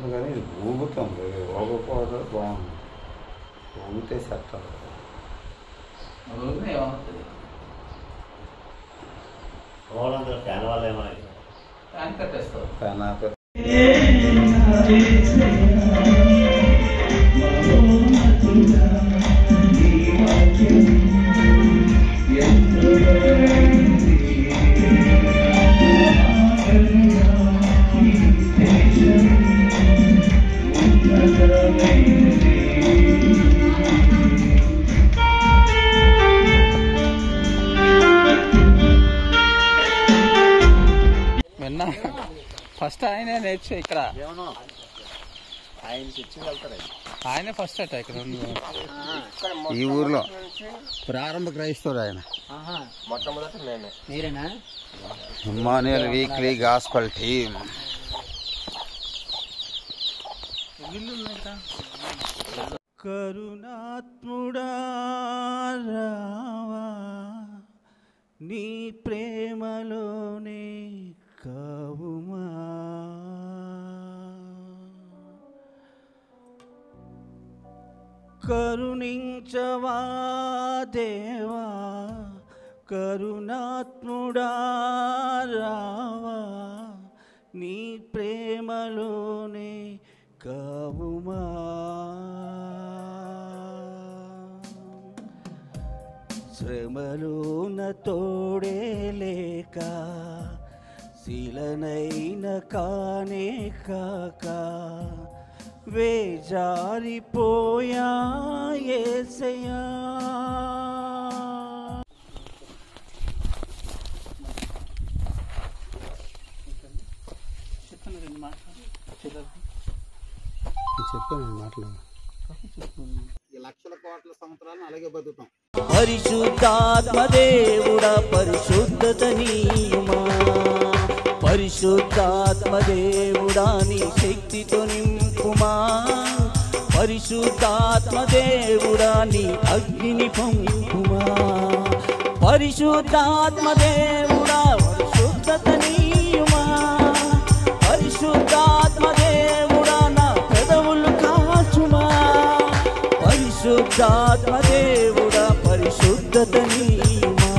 బాగుంటుంది కానీ ఇది ఊగుతుంది. ఊగకపోవడం బాగుంది. ఊగితే సెట్ ఫ్యాన్ వల్ల ఏమో ఫ్యాన్ కట్టేస్తారు. ఫ్యాన్ ఆపే ఫస్ట్ ఆయనే నేర్చు ఇక్కడ ఆయనే ఫస్ట్ అట ఇక్కడ ఈ ఊర్లో ప్రారంభ క్రైస్తవుడు ఆయన. Immanuel weekly gospel team. కరుణాత్ముడా రావా నీ ప్రేమలోనే కావుమా, కరుణించవా దేవా కరుణాత్ముడా రావా నీ ప్రేమలోనే కావుమా, శ్రమలోన తోడే లేక శిలనైన కానే కాక వేజారిపోయా యేసయ్యా. చెప్పాను మాటలు. లక్షల కోట్ల సంవత్సరాలను అలాగే బతుకుతాం. పరిశుద్ధాత్మ దేవుడా పరిశుద్ధత నీయుమా, పరిశుద్ధాత్మ దేవుడా నీ శక్తితో నింపుమా, పరిశుద్ధాత్మ దేవుడా నీ అగ్నిని పంపుమా, పరిశుద్ధాత్మ దేవుడా పరిశుద్ధత నీయుమా, పరిశుద్ధాత్మ దేవుడా నా పెదవులు కాచుమా, పరిశుద్ధాత్మ దేవుడా పరిశుద్ధత నీయుమా,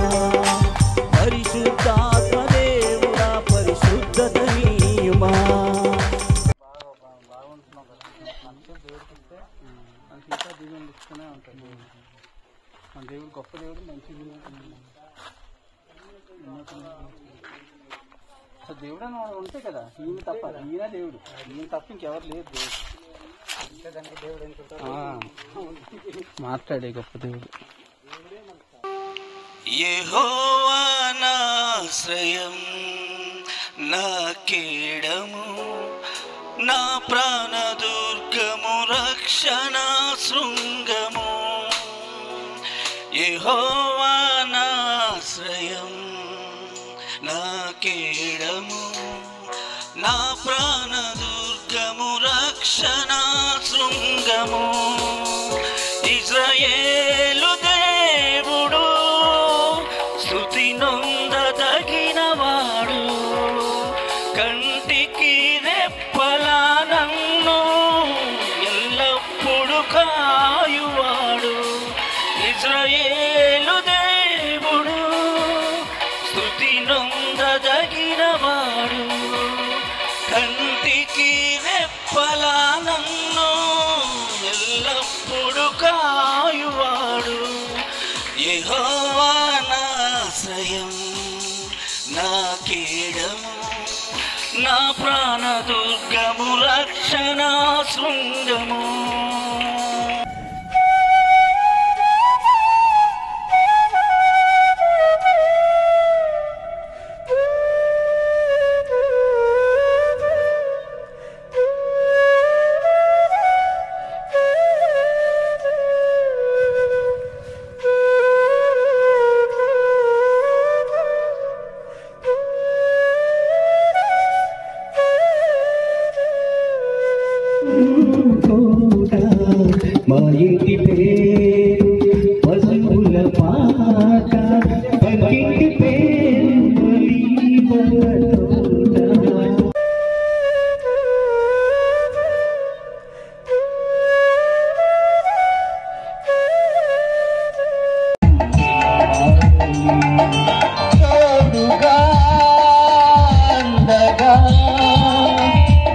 పరిశుద్ధాత్మ దేవుడా పరిశుద్ధత నీయుమా. బాగుంటున్నాం కదా, మనకే దేవుడికి ఇస్తే మనకి ఇంకా దీవెనలు ఇస్తూనే ఉంటుంది. మన దేవుడు గొప్ప దేవుడు, మంచి దేవుడు. దేవుడు అని వాడు ఉంటే కదా, ఈయన తప్ప ఈయన దేవుడు, ఈయన తప్ప ఇంకెవరు లేదు దేవుడు. మాట్లాడే గొప్ప దేవుడు. యెహోవా నా ఆశ్రయం నా కేడము నా ప్రాణదుర్గము రక్షణ శృంగము, యెహోవా నా ఆశ్రయం నా కేడము నా ప్రాణదుర్గము రక్షణ శృంగము, ఇశ్రాయేలు దేవుడు స్తుతి నొందదగినవాడు, కంటికి రెప్పలా నన్ను ఎల్లప్పుడు కాయువాడు, ఇశ్రాయేలు దేవుడు స్తుతి నొందదగినవాడు, కంటికి రెప్పలా నన్ను ఎల్లప్పుడు కాయువాడు, యెహోవా నా ఆశ్రయం నా కేడము నా ప్రాణదుర్గము రక్షణ శృంగము. కూడా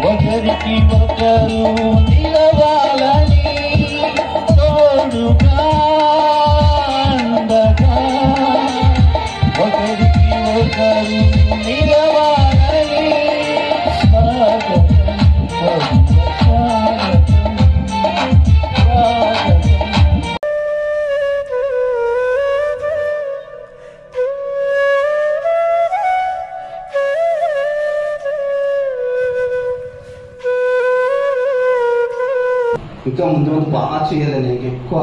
ఒకరికి ఒకరు నిలవాలని తోడుగా ఉండగా ఒకరికి ఒకరు నిలవాలని స్వాగతం ఇంకా ముందు ముందు బాగా చేయాలని ఎక్కువ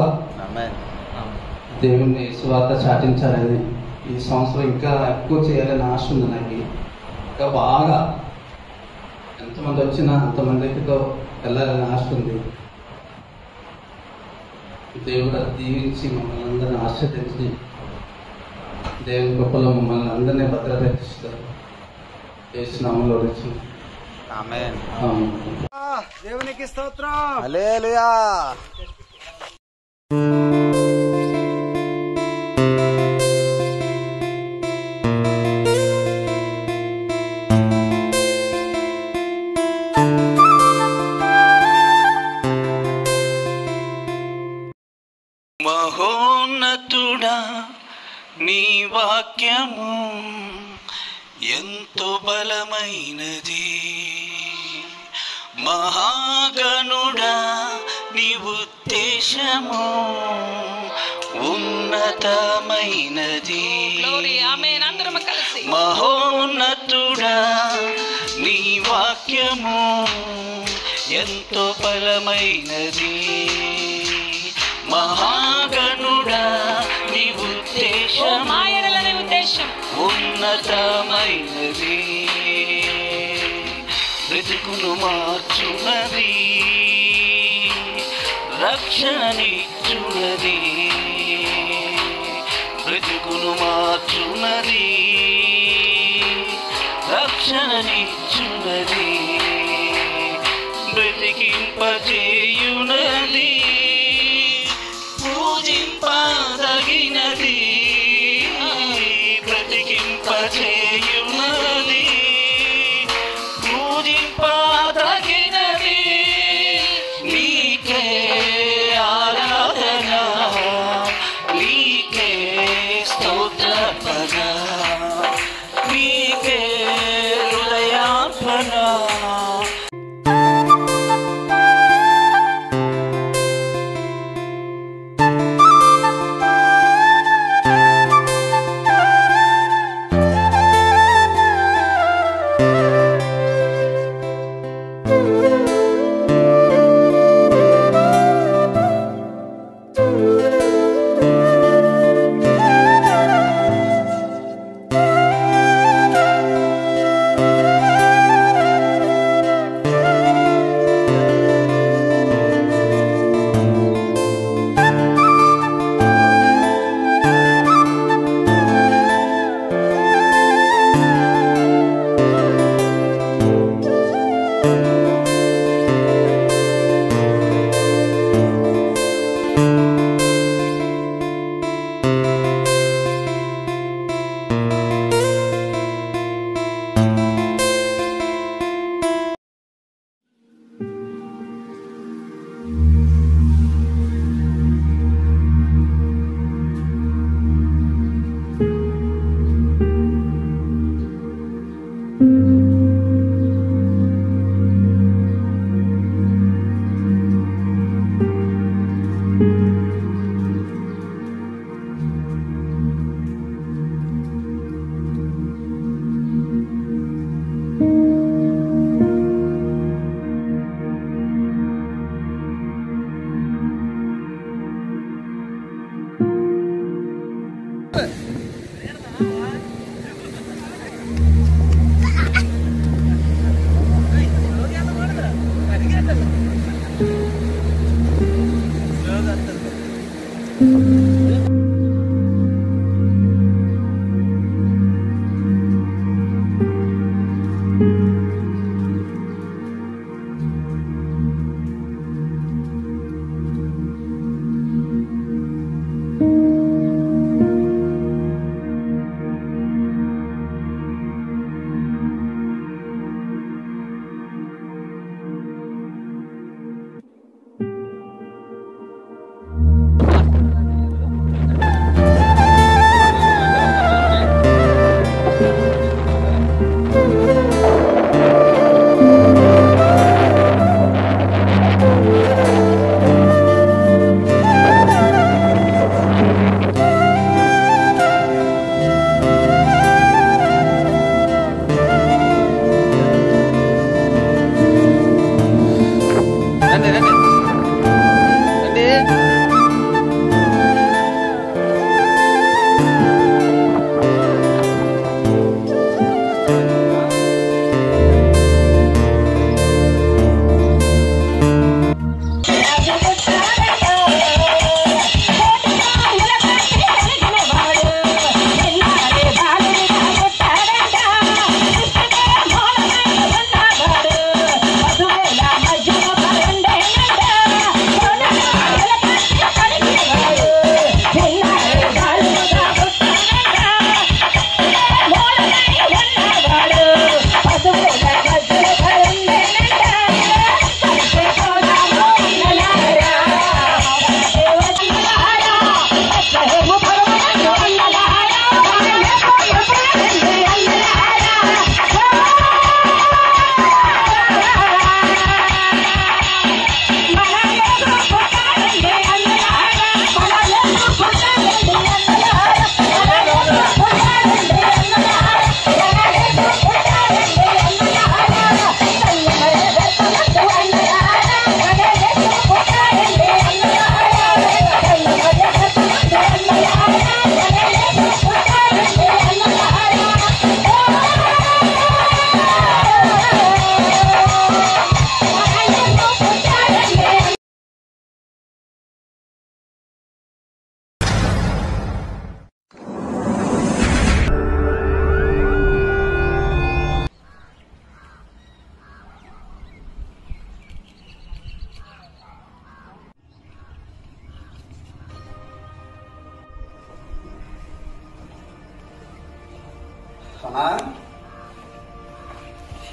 దేవుని స్వార్థ చాటించాలని ఈ సంవత్సరం ఇంకా ఎక్కువ చేయాలని ఆశ ఉంది నాకు. ఇంకా బాగా ఎంతమంది వచ్చినా అంతమందితో వెళ్ళాలని ఆశ ఉంది. దేవుడు దీవించి మమ్మల్ని అందరినీ ఆశీర్వదించి దేవుని గొప్పలో మమ్మల్ని అందరినీ భద్రపరిస్తారు. యేసు నామములో వచ్చి ఆమేన్. దేవునికి స్తోత్రం. హల్లెలూయా. మహోన్నతుడా నీ వాక్యము ఎంతో బలమైనది. మహాగణుడా నీ ఉద్దేశము ఉన్నతమైనది. మహోన్నతుడా నీ వాక్యము ఎంతో బలమైనది. మహాగణుడా నీ ఉద్దేశం ఉన్నతమైనది. బ్రతుకును మార్చునది, రక్షణనిచ్చునది. బ్రతుకును మార్చునది, రక్షణనిచ్చునది. బ్రతికింపజేయునది, పూజింపదగినది. బ్రతికింపజేయునది, పూజింపదగినది. నీకే ఆరాధన, నీకే స్తోత్రపద, నీకే హృదయార్పణ.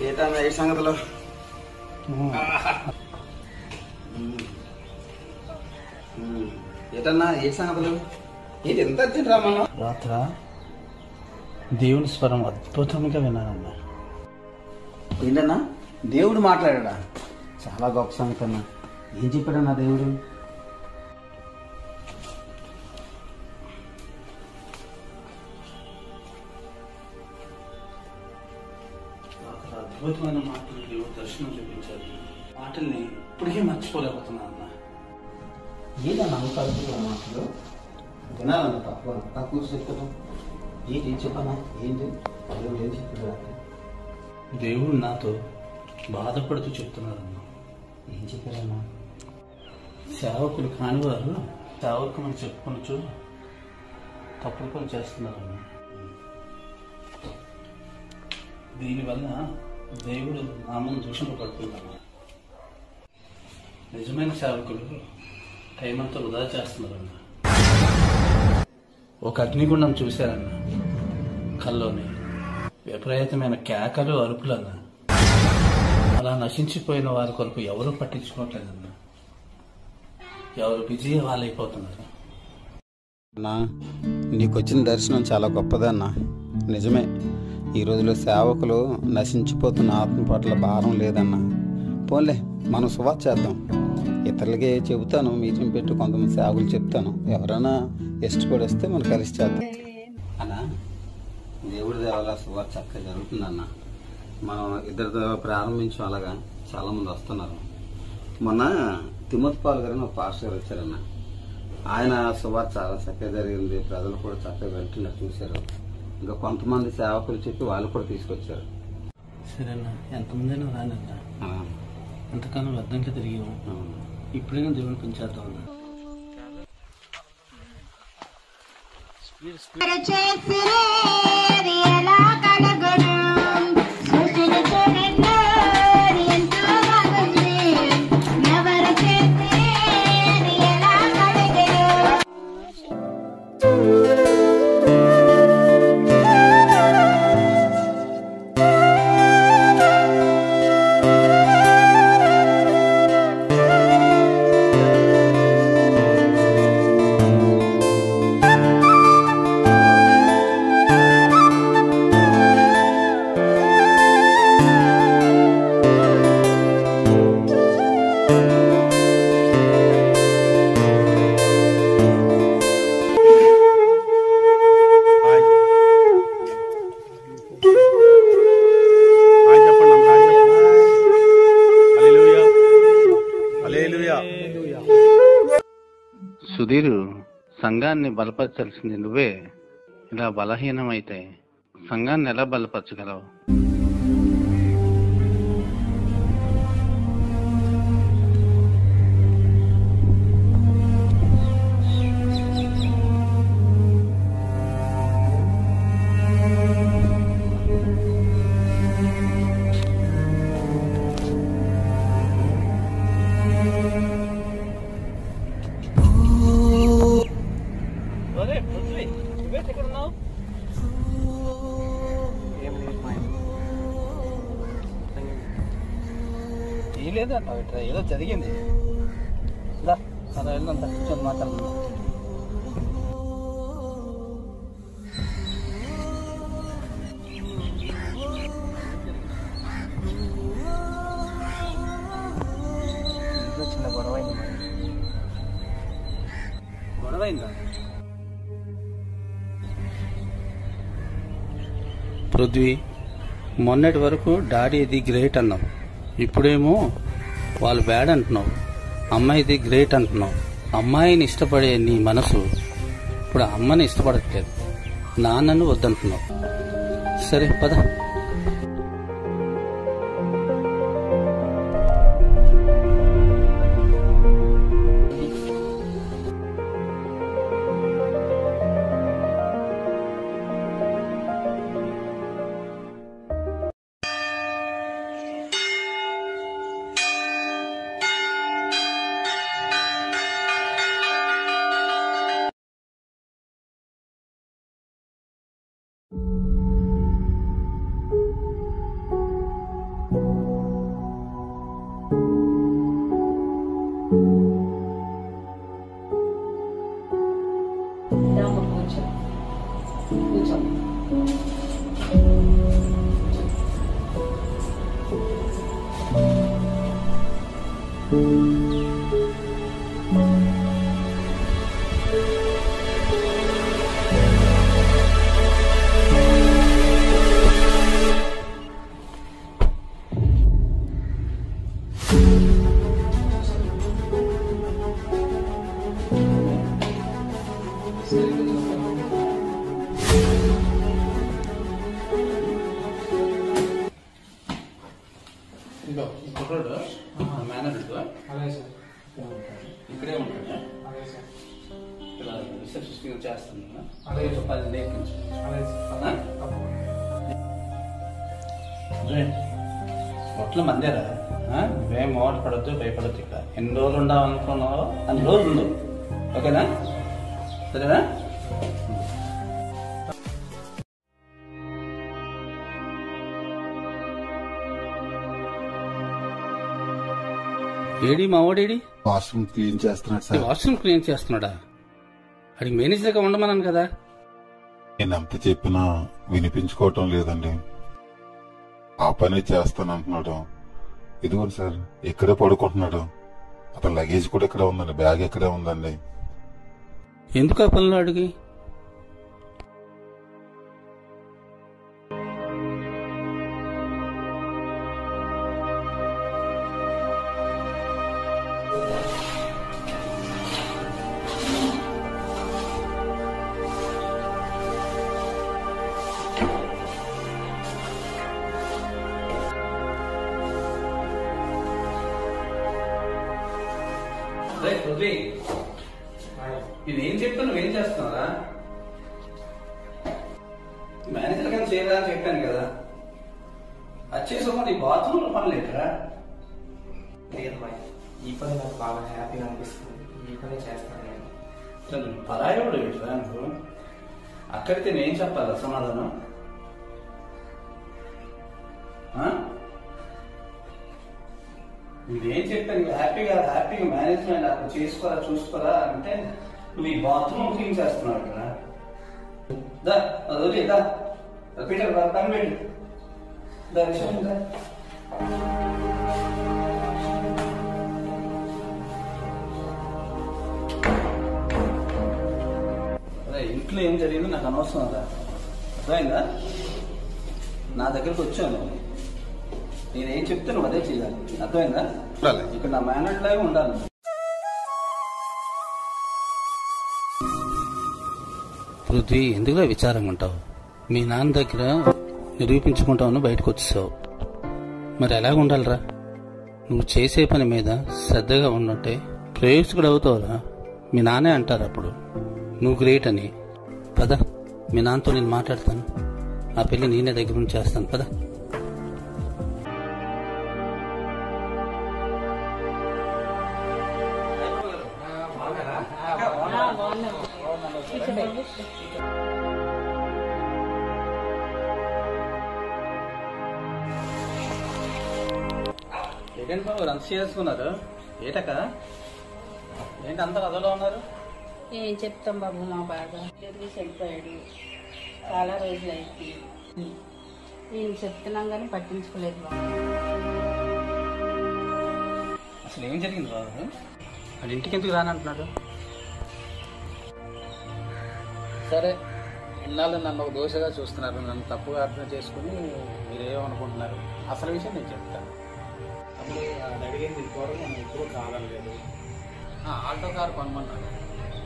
ఏటన్నా ఏ సంగతిలో ఏటన్నా ఏ సంగతులు ఏంటి ఎంత అర్జెంట్ రా మనం రాత్ర దేవుని స్వరం అద్భుతంగా విన్నానన్నా. ఏంటన్నా దేవుడు మాట్లాడా? చాలా గొప్ప సంగతి అన్నా. ఏం చెప్పాడన్నా దేవుడు? అద్భుతమైన మాటలు దేవుడు దర్శనం చూపించారు. మాటల్ని ఇప్పటికే మర్చిపోలేకపోతున్నా అన్న. ఏంటన్నా అంత అద్భుతమైన మాటలు వినాలన్నా? తక్కువ చెప్తాను. ఏంటి చెప్పన్నా? ఏంటి దేవుడు ఏం చెప్పాడు? దేవుడు నాతో బాధపడుతూ చెప్తున్నారన్న. ఏం చెప్పారన్నా? సేవకులు కానివారు సేవకుని చెప్పుకొనొచ్చు తప్పుడు పని చేస్తున్నారన్న. దీనివల్ల దేవుడు నామం దూషింపబడుతుందన్న. నిజమైన సేవకులు టైం అంతా వృధా చేస్తున్నారన్న. ఒక అగ్నిగుండం చూశారన్న. కల్లోని విపరీతమైన కేకలు అరుపులన్న. అలా నశించిపోయిన వారి కొరకు ఎవరూ పట్టించుకోవట్లేదన్న. ఎవరు బిజీ వాళ్ళైపోతున్నారు. అన్నా నీకు వచ్చిన దర్శనం చాలా గొప్పదన్నా. నిజమే, ఈ రోజులో సేవకులు నశించిపోతున్న ఆత్మ పట్ల భారం లేదన్నా. పోన్లే, మనం సువార్త చేద్దాం. ఇతరులకి చెబుతాను, మీటింగ్ పెట్టి కొంతమంది సేవకులు చెప్తాను. ఎవరైనా ఇష్టపడి వస్తే మనం కలిసి చేద్దాం అన్నా. దేవుడి దేవాల సువార్త చక్కగా జరుగుతుందన్న. మనం ఇద్దరితో ప్రారంభించాం. అలాగా చాలామంది వస్తున్నారు. మొన్న తిమోతి పాల్ గారు ఒక పాస్టర్ గారు వచ్చారన్న. ఆయన సువార్త చాలా చక్కగా జరిగింది. ప్రజలు కూడా చక్కగా వెళ్తున్నారు, చూశారు. ఇంకా కొంతమంది సేవకులు చెప్పి వాళ్ళు కూడా తీసుకొచ్చారు. సరేనా, ఎంతమందైనా రానన్నా. ఎంతకాలం వ్యర్థంగా తిరిగాము. ఇప్పుడైనా దేవుని పనిచేద్దాం అన్నా. సుధీరు, సంఘాన్ని బలపరచాల్సింది నువ్వే. ఇలా బలహీనమైతే సంఘాన్ని ఎలా బలపరచగలవు? లేదంట ఏదో జరిగింది. అలా వెళ్ళంతా కూర్చొని మాట్లాడుతున్నాం. చిన్న గొడవైందా? పృథ్వీ, మొన్నటి వరకు డాడీ ఇది గ్రేట్ అన్నావు. ఇప్పుడేమో వాళ్ళు బ్యాడ్ అంటున్నావు. అమ్మాయిది గ్రేట్ అంటున్నావు. అమ్మాయిని ఇష్టపడే నీ మనసు ఇప్పుడు అమ్మని ఇష్టపడట్లేదు. నాన్నను వద్దంటున్నావు. సరే పద. ఇంకో ఈ కుర్రోడు మేనేజర్ అలాగే సార్. ఇక్కడే ఉంటాడు. అలాగే సార్. ఇలా రిసెప్షనిస్ట్ చేస్తాను. అలాగే సార్. 10 నేర్పించు. అలాగే సార్. తప్పకుండా. ఒట్ల మందేరా, నువ్వేం మోట పడద్దు, భయపడద్దు. ఇక్కడ ఎన్ని రోజులు ఉండాలనుకున్నావో అన్ని రోజులు ఉండు. ఓకేనా? సరేనా? ఏడి మా వాడేడి? వాష్రూమ్ క్లీన్ చేస్తున్నాడు సార్. వాష్రూమ్ క్లీన్ చేస్తున్నాడా? అడిగి మేనేజర్గా ఉండమన్నాను కదా. నేను ఎంత చెప్పినా వినిపించుకోవటం లేదండి. ఆ పని చేస్తానంటున్నాడు. ఇదిగోండి సార్, ఇక్కడే పడుకుంటున్నాడు. అతని లగేజ్ కూడా ఇక్కడే ఉందండి, బ్యాగ్ ఇక్కడే ఉందండి. ఎందుకు ఆ పనులు అడిగి? నేనేం చెప్తాను, నువ్వేం చేస్తున్నారా? మేనేజర్ కానీ చేయరా అని చెప్పాను కదా. అది చేసుకోకుండా ఈ బాత్రూంలో పనులు ఏంటరా? లేదమ్మా, ఈ పని నాకు బాగా హ్యాపీగా అనిపిస్తుంది. ఈ పని చేస్తాను నేను. అసలు పరాయవాడు ఏంటరా నువ్వు? అక్కడితే నేను చెప్పాలా సమాధానం? నువ్వేం చెప్పాను? హ్యాపీగా మేనేజ్మెంట్ అక్కడ చేసుకోరా, చూసుకోరా అంటే నువ్వు ఈ బాత్రూమ్ క్లీన్ చేస్తున్నావు కదా. దా అది దా పీటర్ పని పెట్టు. దా విషయం దా. అదే ఇంట్లో ఏం జరిగిందో నాకు అనవసరం కదా. అర్థమైందా? నా దగ్గరకు వచ్చాను, నేనేం చెప్తే నువ్వు అదే చేయాలి. అర్థమైందా? ఇక్కడ నా మేనేజ్ లాగా ఉండాలి. పృథ్వీ, ఎందుకులా విచారంగా ఉంటావు? మీ నాన్న దగ్గర నిరూపించుకుంటావని బయటకు వచ్చేసావు. మరి ఎలాగ ఉండాలిరా? నువ్వు చేసే పని మీద శ్రద్ధగా ఉన్నట్టే ప్రయోజకుడు అవుతావురా. మీ నాన్నే అంటారు అప్పుడు నువ్వు గ్రేట్ అని. పద, మీ నాన్నతో నేను మాట్లాడతాను. ఆ పెళ్లి నేనే దగ్గర నుంచి చేస్తాను. పద. ఏంటండి బాబు అంత చేసుకున్నారు? ఏటక ఏంటి అంతా అదలో ఉన్నారు? ఏం చెప్తాం బాబు, మా బాగా తిరిగి చనిపోయాడు. చాలా రోజులు అయింది. నేను చెప్తున్నాం కానీ పట్టించుకోలేదు బాబు. అసలు ఏం జరిగింది బాబు? అది ఇంటికి ఎందుకు రానంటున్నాడు? సరే, ఇన్నాళ్ళు నన్ను ఒక దోషగా చూస్తున్నారు. నన్ను తప్పుగా అర్థం చేసుకుని మీరేమనుకుంటున్నారు? అసలు విషయం నేను చెప్తాను. అప్పుడు అది అడిగింది కూడా మనం ఎప్పుడూ కాదనలేదు. ఆల్టో కారు కొనమన్నాడు.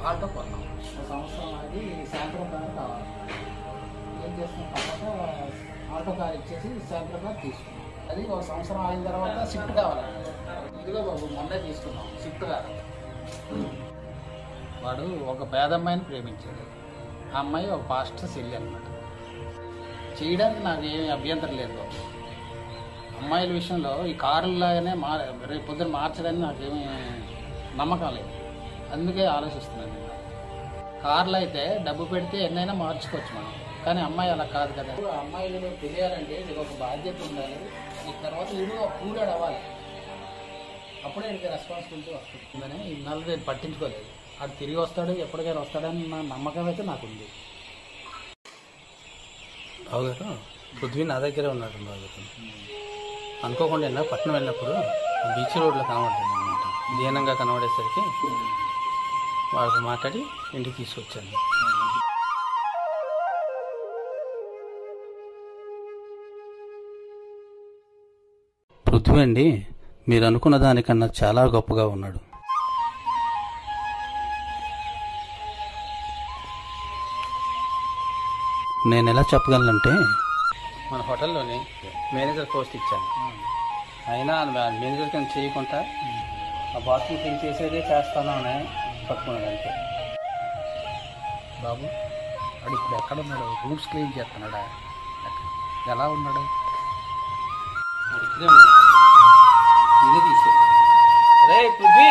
ఆల్టో కొన్నాం. ఒక సంవత్సరం అది శాంపుల్ కారు కావాలి. ఏం చేసిన తర్వాత ఆల్టో కారు ఇచ్చేసి శాంపుల్ కారు తీసుకున్నాం. అది ఒక సంవత్సరం అయిన తర్వాత షిఫ్ట్ కావాలండి. ఇదిగో బాబు, మొన్నే తీసుకున్నాం షిఫ్ట్ కారు. వాడు ఒక పేదమ్మాయిని ప్రేమించాడు. ఆ అమ్మాయి ఒక పాస్టర్ చెల్లి అనమాట. చేయడానికి నాకు ఏమి అభ్యంతరం లేదు బాబు. అమ్మాయిల విషయంలో ఈ కారులాగానే రేపు పొద్దున మార్చడానికి నాకేమీ నమ్మకం లేదు. అందుకే ఆలోచిస్తున్నాను. కార్లు అయితే డబ్బు పెడితే ఎన్నైనా మార్చుకోవచ్చు మనం, కానీ అమ్మాయి అలా కాదు కదా. అమ్మాయిలు తెలియాలంటే ఇది ఒక బాధ్యత ఉండాలి. ఈ తర్వాత వీడు కూలాడు అవ్వాలి. అప్పుడే వీడికి రెస్పాన్సిబిలిటీ వస్తుందని ఇన్నాళ్ళు నేను పట్టించుకోలేదు. అది తిరిగి వస్తాడు, ఎప్పటికైనా వస్తాడని నా నమ్మకం అయితే నాకుంది. బావగారు, పృథ్వీ నా దగ్గరే ఉన్నాడు బావగారు. అనుకోకుండా పట్టణం వెళ్ళినప్పుడు బీచ్ రోడ్లో కనబడ్డాడు అనమాట. దీనంగా కనబడేసరికి వాళ్ళతో మాట్లాడి ఇంటికి తీసుకొచ్చాను. పృథ్వీ అండి మీరు అనుకున్న దానికన్నా చాలా గొప్పగా ఉన్నాడు. నేను ఎలా చెప్పగలనంటే మన హోటల్లోని మేనేజర్ పోస్ట్ ఇచ్చాను. అయినా మేనేజర్ కింద చేయకుండా ఆ బాత్రూమ్ క్లీన్ చేసేదే చేస్తాను అని పట్టుకున్నాడు అంతే. బాబు వాడు ఇప్పుడు ఎక్కడ ఉన్నాడు? రూమ్స్ క్లీన్ చేస్తున్నాడా? ఎలా ఉన్నాడు? ఇక్కడే ఉన్నాడు. ఇదే తీసుకొచ్చాను. రే పృథ్వీ,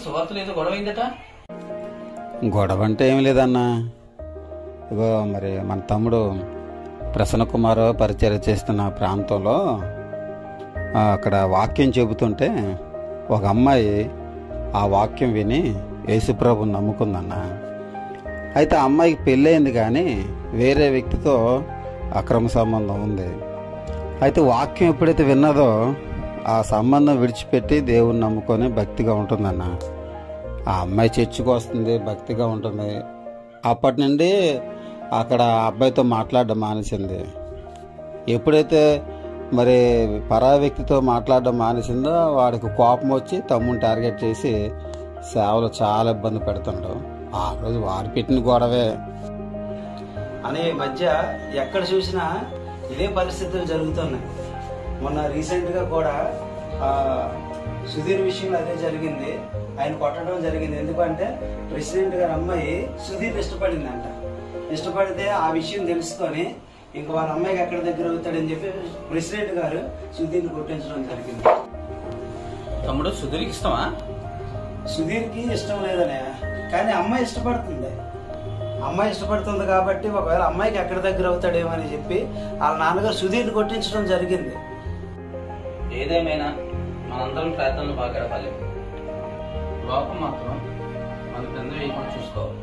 సువార్తలు ఏదో గొడవ అయిందట. గొడవ అంటే ఏం లేదన్నా. ఇగో మరి మన తమ్ముడు ప్రసన్న కుమార్ పరిచయం చేస్తున్న ప్రాంతంలో అక్కడ వాక్యం చెబుతుంటే ఒక అమ్మాయి ఆ వాక్యం విని యేసుప్రభుని నమ్ముకుందన్న. అయితే ఆ అమ్మాయికి పెళ్ళయింది కానీ వేరే వ్యక్తితో అక్రమ సంబంధం ఉంది. అయితే వాక్యం ఎప్పుడైతే విన్నదో ఆ సంబంధం విడిచిపెట్టి దేవుని నమ్ముకొని భక్తిగా ఉంటుందన్న. ఆ అమ్మాయి చర్చికి వస్తుంది, భక్తిగా ఉంటుంది. అప్పటి నుండి అక్కడ అబ్బాయితో మాట్లాడడం మానేసింది. ఎప్పుడైతే మరి పరా వ్యక్తితో మాట్లాడడం మానేసిందో వాడికి కోపం వచ్చి తమ్ముని టార్గెట్ చేసి సేవలు చాలా ఇబ్బంది పెడుతుండవు. ఆ రోజు వారు పెట్టిన గొడవే అనే మధ్య ఎక్కడ చూసినా ఇదే పరిస్థితులు జరుగుతున్నాయి. మొన్న రీసెంట్గా కూడా సుధీర్ విషయంలో అదే జరిగింది. ఆయన కొట్టడం జరిగింది. ఎందుకంటే ప్రెసిడెంట్ గారి అమ్మాయి సుధీర్ ఇష్టపడిందంట. ఇష్టపడితే ఆ విషయం తెలుసుకొని ఇంక వాళ్ళ అమ్మాయికి ఎక్కడ దగ్గర అవుతాడని చెప్పి ప్రెసిడెంట్ గారు సుధీర్ని కొట్టించడం జరిగింది. తమ్ముడు సుధీర్కి ఇష్టమా? సుధీర్కి ఇష్టం లేదనే, కానీ అమ్మాయి ఇష్టపడుతుంది. అమ్మాయి ఇష్టపడుతుంది కాబట్టి ఒకవేళ అమ్మాయికి ఎక్కడ దగ్గర అవుతాడేమని చెప్పి వాళ్ళ నాన్నగారు సుధీర్ని కొట్టించడం జరిగింది. ఏదేమైనా మనందరం ప్రార్థనలు బాగా గడపాలి. లోపం మాత్రం మన కింద వేయకుండా చూసుకోవాలి.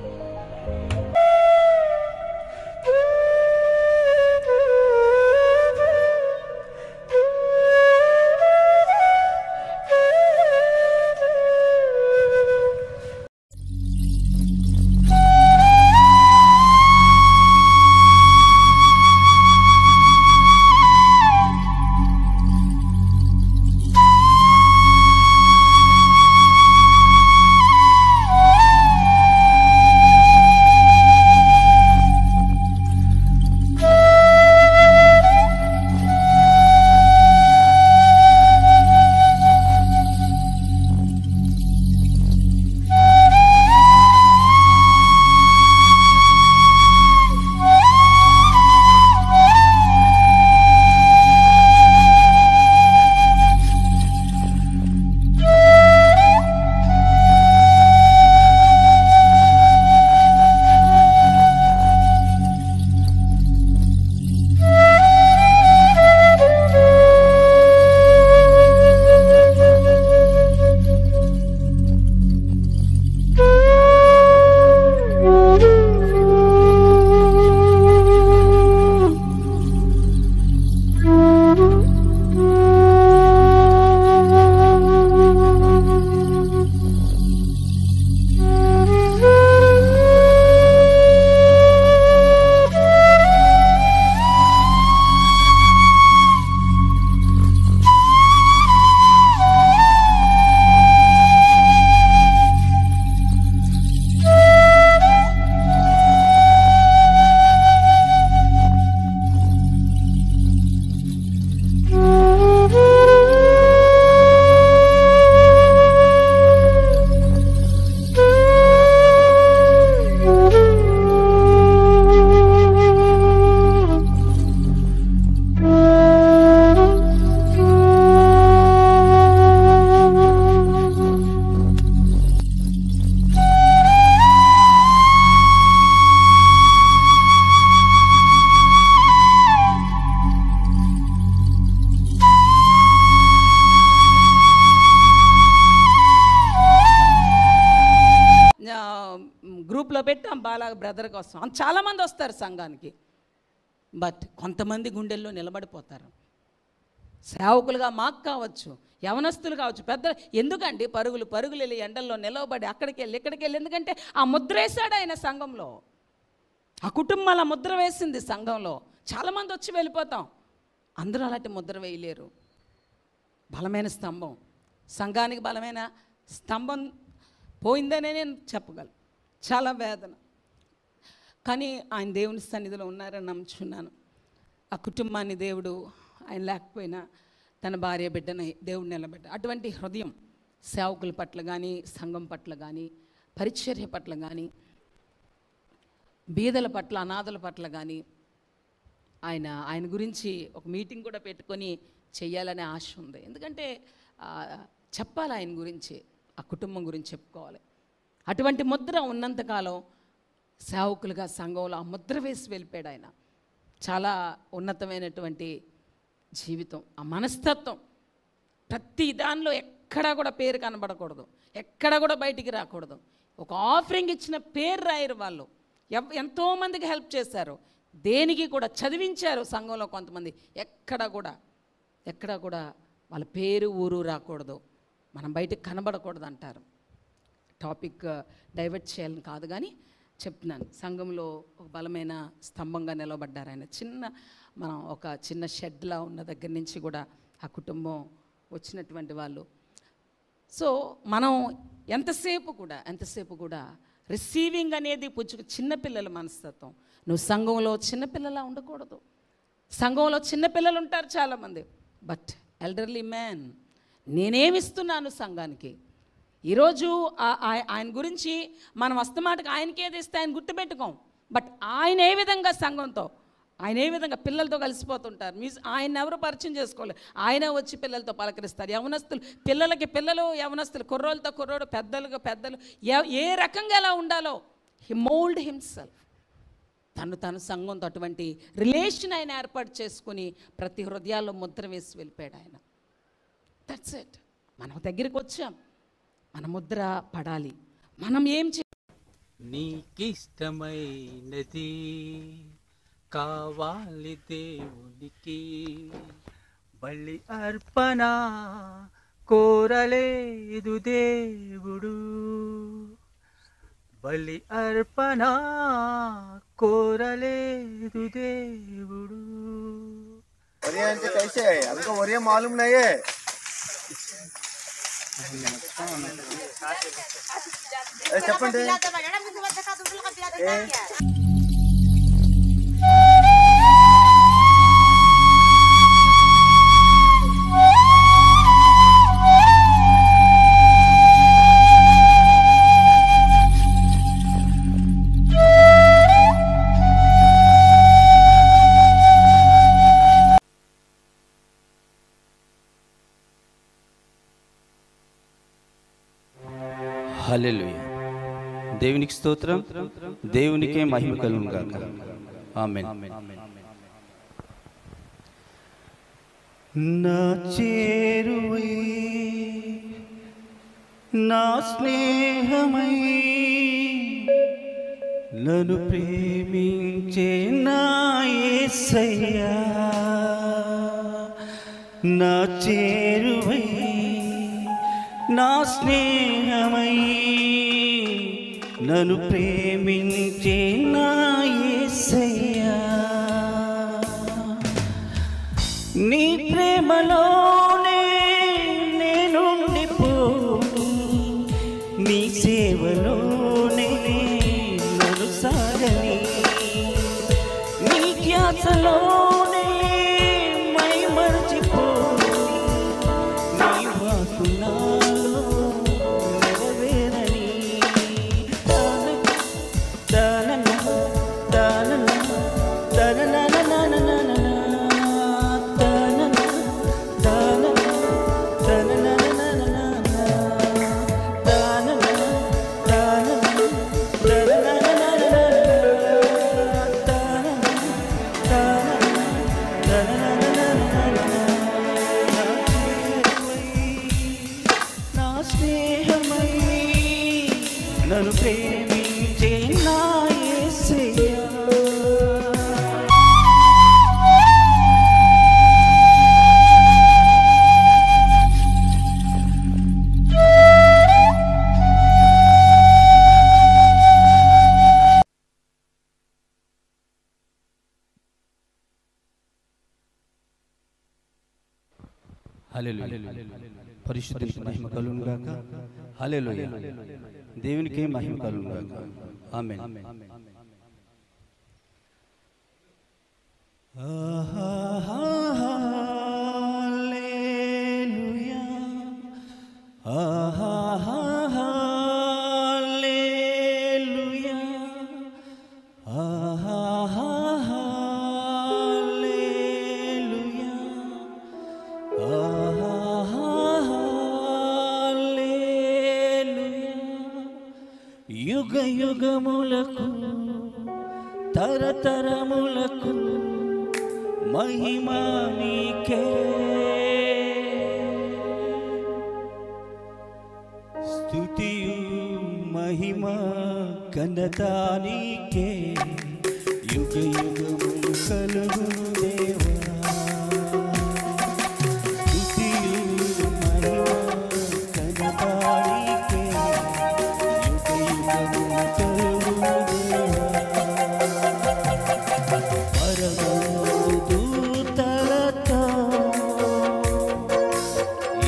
పెట్టాం బాలా బ్రదర్ కోసం. చాలామంది వస్తారు సంఘానికి, బట్ కొంతమంది గుండెల్లో నిలబడిపోతారు. సేవకులుగా మాకు కావచ్చు, యవనస్తులు కావచ్చు, పెద్ద ఎందుకండి పరుగులు వెళ్ళి ఎండల్లో నిలవబడి అక్కడికి వెళ్ళి ఇక్కడికి వెళ్ళి, ఎందుకంటే ఆ ముద్ర వేశాడు ఆయన సంఘంలో, ఆ కుటుంబాల ముద్ర వేసింది సంఘంలో. చాలామంది వచ్చి వెళ్ళిపోతాం, అందరూ అలాంటి ముద్ర వేయలేరు. బలమైన స్తంభం, సంఘానికి బలమైన స్తంభం పోయిందనే నేను చెప్పగలను. చాలా వేదన, కానీ ఆయన దేవుని సన్నిధిలో ఉన్నారని నమ్ముచున్నాను. ఆ కుటుంబాన్ని దేవుడు ఆయన లేకపోయినా తన భార్య బిడ్డని దేవుడు నిలబెట్ట. అటువంటి హృదయం సేవకుల పట్ల కానీ, సంఘం పట్ల కానీ, పరిచర్య పట్ల కానీ, బీదల పట్ల, అనాథల పట్ల కానీ ఆయన గురించి ఒక మీటింగ్ కూడా పెట్టుకొని చెయ్యాలనే ఆశ ఉంది. ఎందుకంటే చెప్పాలి ఆయన గురించి, ఆ కుటుంబం గురించి చెప్పుకోవాలి. అటువంటి ముద్ర ఉన్నంతకాలం సేవకులుగా సంఘంలో ఆ ముద్ర వేసి వెళ్ళిపోయాడు ఆయన. చాలా ఉన్నతమైనటువంటి జీవితం, ఆ మనస్తత్వం. ప్రతి దానిలో ఎక్కడా కూడా పేరు కనబడకూడదు, ఎక్కడా కూడా బయటికి రాకూడదు. ఒక ఆఫరింగ్ ఇచ్చిన పేరు రాయరు వాళ్ళు. ఎంతోమందికి హెల్ప్ చేశారు, దేనికి కూడా చదివించారు సంఘంలో కొంతమంది. ఎక్కడా కూడా వాళ్ళ పేరు ఊరు రాకూడదు, మనం బయటకు కనబడకూడదు అంటారు. టాపిక్ డైవర్ట్ చేయాలని కాదు కానీ చెప్తున్నాను. సంఘంలో ఒక బలమైన స్తంభంగా నిలబడ్డారు ఆయన. మనం ఒక చిన్న షెడ్లా ఉన్న దగ్గర నుంచి కూడా ఆ కుటుంబం వచ్చినటువంటి వాళ్ళు. సో మనం ఎంతసేపు కూడా రిసీవింగ్ అనేది చిన్నపిల్లల మనస్తత్వం. నువ్వు సంఘంలో చిన్నపిల్లలా ఉండకూడదు. సంఘంలో చిన్నపిల్లలు ఉంటారు చాలామంది, బట్ ఎల్డర్లీ మ్యాన్, నేనేమిస్తున్నాను సంఘానికి? ఈరోజు ఆయన గురించి మనం అస్తమాటకు ఆయనకేది ఇస్తే ఆయన గుర్తుపెట్టుకోం, బట్ ఆయన ఏ విధంగా సంఘంతో, ఆయన ఏ విధంగా పిల్లలతో కలిసిపోతుంటారు. ఆయన ఎవరు పరిచయం చేసుకోలేదు, ఆయన వచ్చి పిల్లలతో పలకరిస్తారు. యవనస్తులు పిల్లలకి పిల్లలు, యవనస్తులు కుర్రోళ్ళతో కుర్రోడు, పెద్దలకు పెద్దలు, ఏ రకంగా ఎలా ఉండాలో హి మోల్డ్ హిమ్సెల్ఫ్. తను సంఘంతో అటువంటి రిలేషన్ ఆయన ఏర్పాటు చేసుకుని ప్రతి హృదయాల్లో ముద్ర వేసి వెళ్ళిపోయాడు ఆయన. That's it. మనం దగ్గరికి వచ్చాం, మన ముద్ర పడాలి. మనం ఏం నీకిష్టమైనది కావాలి దేవునికి, బలి అర్పణ కోరలేదు దేవుడు, బలి అర్పణ కోరలేదు దేవుడు. वरिया అంటే कैसे है? हमको वरिया मालूम नहीं है. చెప్పండి. హల్లెలూయా. దేవునికి స్తోత్రం, దేవునికే మహిమ కలుగును గాక. ఆమేన్. నా చేరువై నా స్నేహమై నన్ను ప్రేమించే నా యేసయ్యా, నా చేరువై నా స్నేహమై నన్ను ప్రేమించే నా యేసయ్యా, నీ ప్రేమలోనే నేనుండిపోని, నీ సేవలోనే నన్ను సాగని, నీ ధ్యాసలోనే మై మరచిపోని, నీ వాకు నాలో నెరవేరని. దానన దానన దానన నన్ను ప్రేమించే నా హల్లెలూయా. పరిశుద్ధునికి మహిమ కలుగును గాక. హల్లెలూయా. దేవునికి మహిమ కలుగును గాక. ఆమేన్. హల్లెలూయా. హల్లెలూయా. హల్లెలూయా. హల్లెలూయా. యుగ యుగములకు తరతరములకు మహిమ నీకే. స్తుతియు మహిమ ఘనత నీకే. యుగ యుగములు కలుగును దేవా. స్తుతియు మహిమ ఘనత నీకే. యుగ యుగములు కలుగును దేవా. పరమందు దూతలతో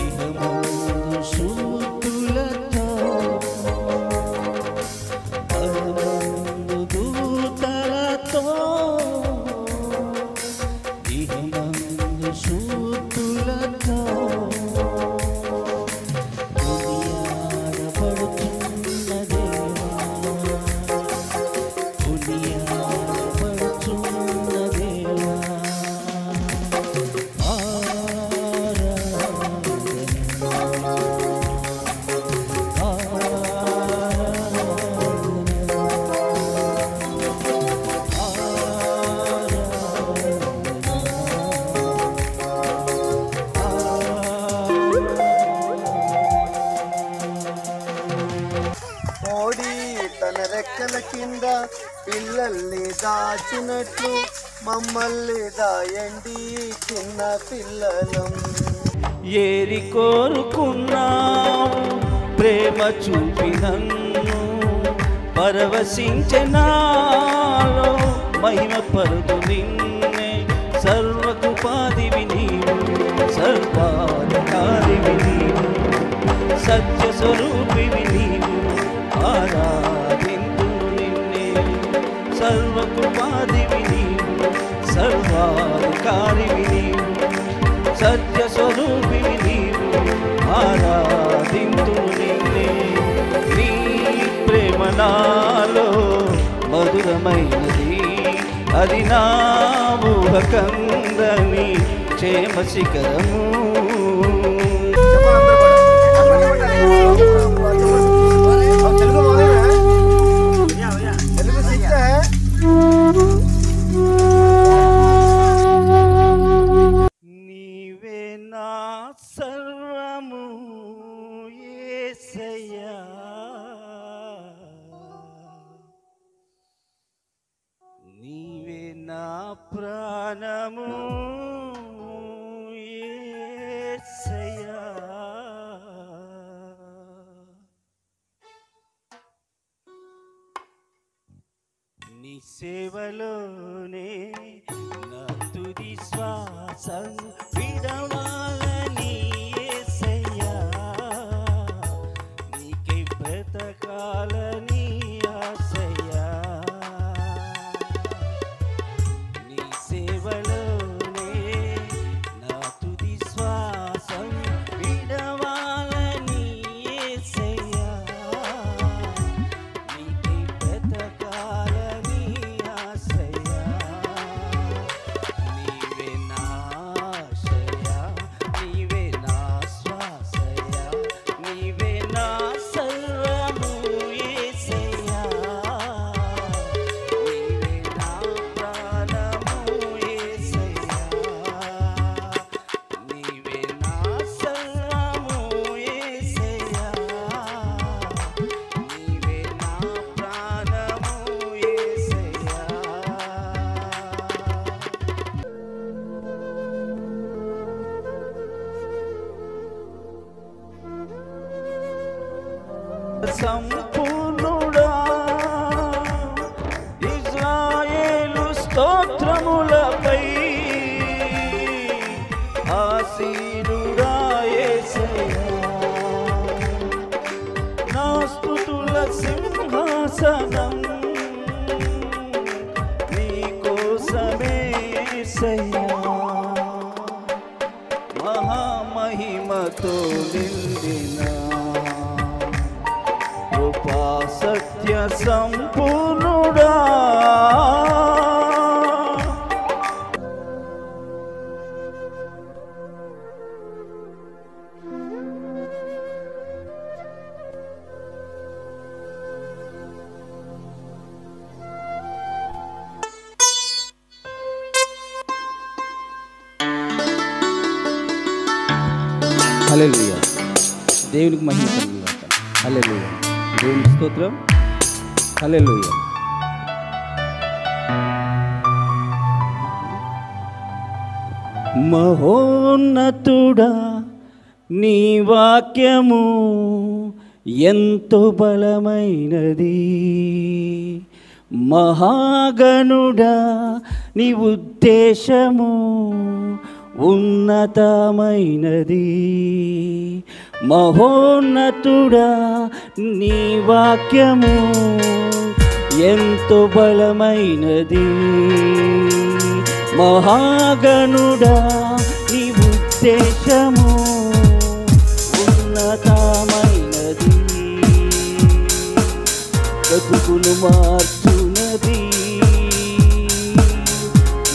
ఇహమందు శూతులతో పరమందు దూతలతో ఇహమందు శూతులతో కొనియాడబడుతున్న దేవా. కొనియాడబడుతున్న దేవా. కోడి తన రెక్కల కింద పిల్లల్ని దాచినట్లు మమ్మల్ని దాయండి చిన్న పిల్లలం. ఏరి కోరుకున్నాం ప్రేమ చూపి నన్ను పరవశించనాలో మహిమ పరుదు నిన్నే. సర్వకృపాదివి నీవు, సర్వాధికారివి నీవు, సత్య స్వరూపివి నీవు, ఆరాధింతు నిన్నే. సర్వకృపాదివి నీవు, సర్వాధికారివి నీవు, సత్య స్వరూపివి నీవు, ఆరాధింతు నిన్నే. నీ ప్రేమ నాలో మధురమైనది, అది నా ఊహకందని క్షేమ శిఖరము. నీవే నా సర్వము యేసయ్యా. నీవే నా ప్రాణము యేసయ్యా. నీ సేవలోనే నా తుది శ్వాస విడవాలని యేసయ్యా. నీకే బ్రతకాలని ఆశయ్యా. నీ సేవలోనే నా తుది శ్వాస విడవాలని యేసయ్యా. నీకే బ్రతకాలని ఆశయ్యా. నీవే నా ఆశయా, నీవే నా శ్వాసయా, నీవే నా సర్వము యేసయ్యా. నీవే నా ప్రాణము యేసయ్యా. నీవే నా సర్వము యేసయ్యా. నీవే నా ప్రాణము యేసయ్యా. సంపూర్ణుడా ఇజ్రాయేలు స్తోత్రములపై ఆసీనుడా మహిమతో నిండిన కృపా సత్య సంపూర్ణుడా హల్లెలూయా. దేవునికి మహిమ కలుగుగాక. హల్లెలూయా. దేవునికి స్తోత్రం. హల్లెలూయా. మహోన్నతుడా నీ వాక్యము ఎంతో బలమైనది, మహాగణుడా నీ ఉద్దేశము ఉన్నతమైనది. మహోన్నతుడా నీ వాక్యము ఎంతో బలమైనది, మహాగణుడా నీ ఉద్దేశము ఉన్నతమైనది. బ్రతుకును మార్చునది,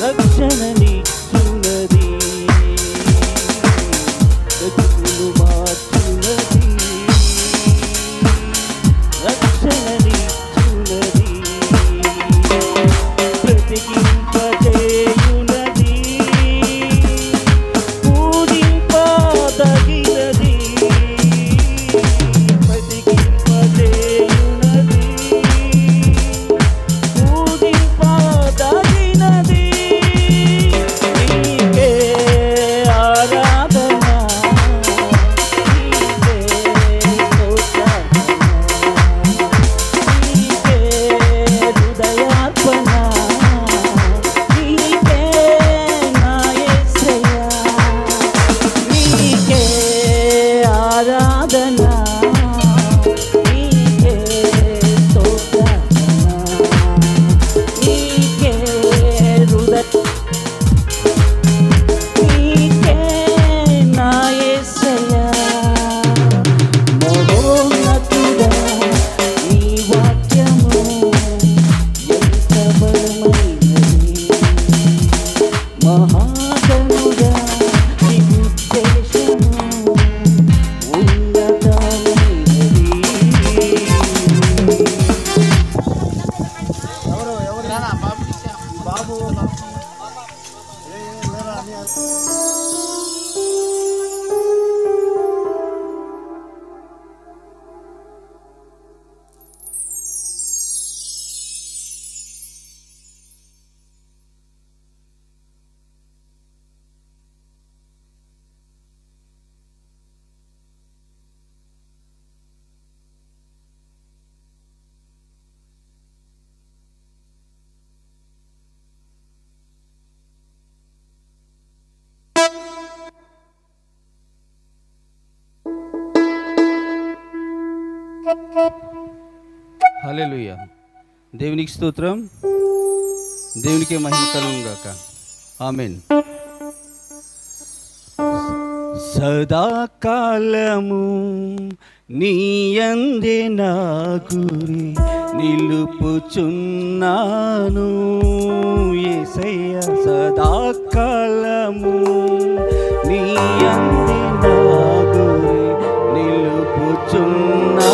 రక్షణనిచ్చునది. బ్రతుకును మార్చునది, రక్షణనిచ్చునది. బ్రతికింపజేయునది, పూజింపదగినది. బ్రతికింపజేయునది, పూజింపదగినది. నీకే ఆరాధన, నీకే స్తోత్రం, నీకే హృదయార్పణ, నీకే నా యేసయ్యా. నీకే ఆరాధన, నీకే స్తోత్రం, నీకే నీకే నా యేసయ్యా. మహోన్నతుడా నీ వాక్యము ఎంత బలమైనది, మహాగణుడా నీ ఉద్దేశము ఉన్నతమైనది. బాబు హల్లెలూయా. దేవునికి స్తోత్రం. దేవునికే మహిమ కలుగుగాక. ఆమేన్. సదాకాలము నీ యందే నా గురి నిలుపుచున్నాను యేసయ్యా. సదాకాలము నీ యందే నా గురి నిలుపుచున్నాను.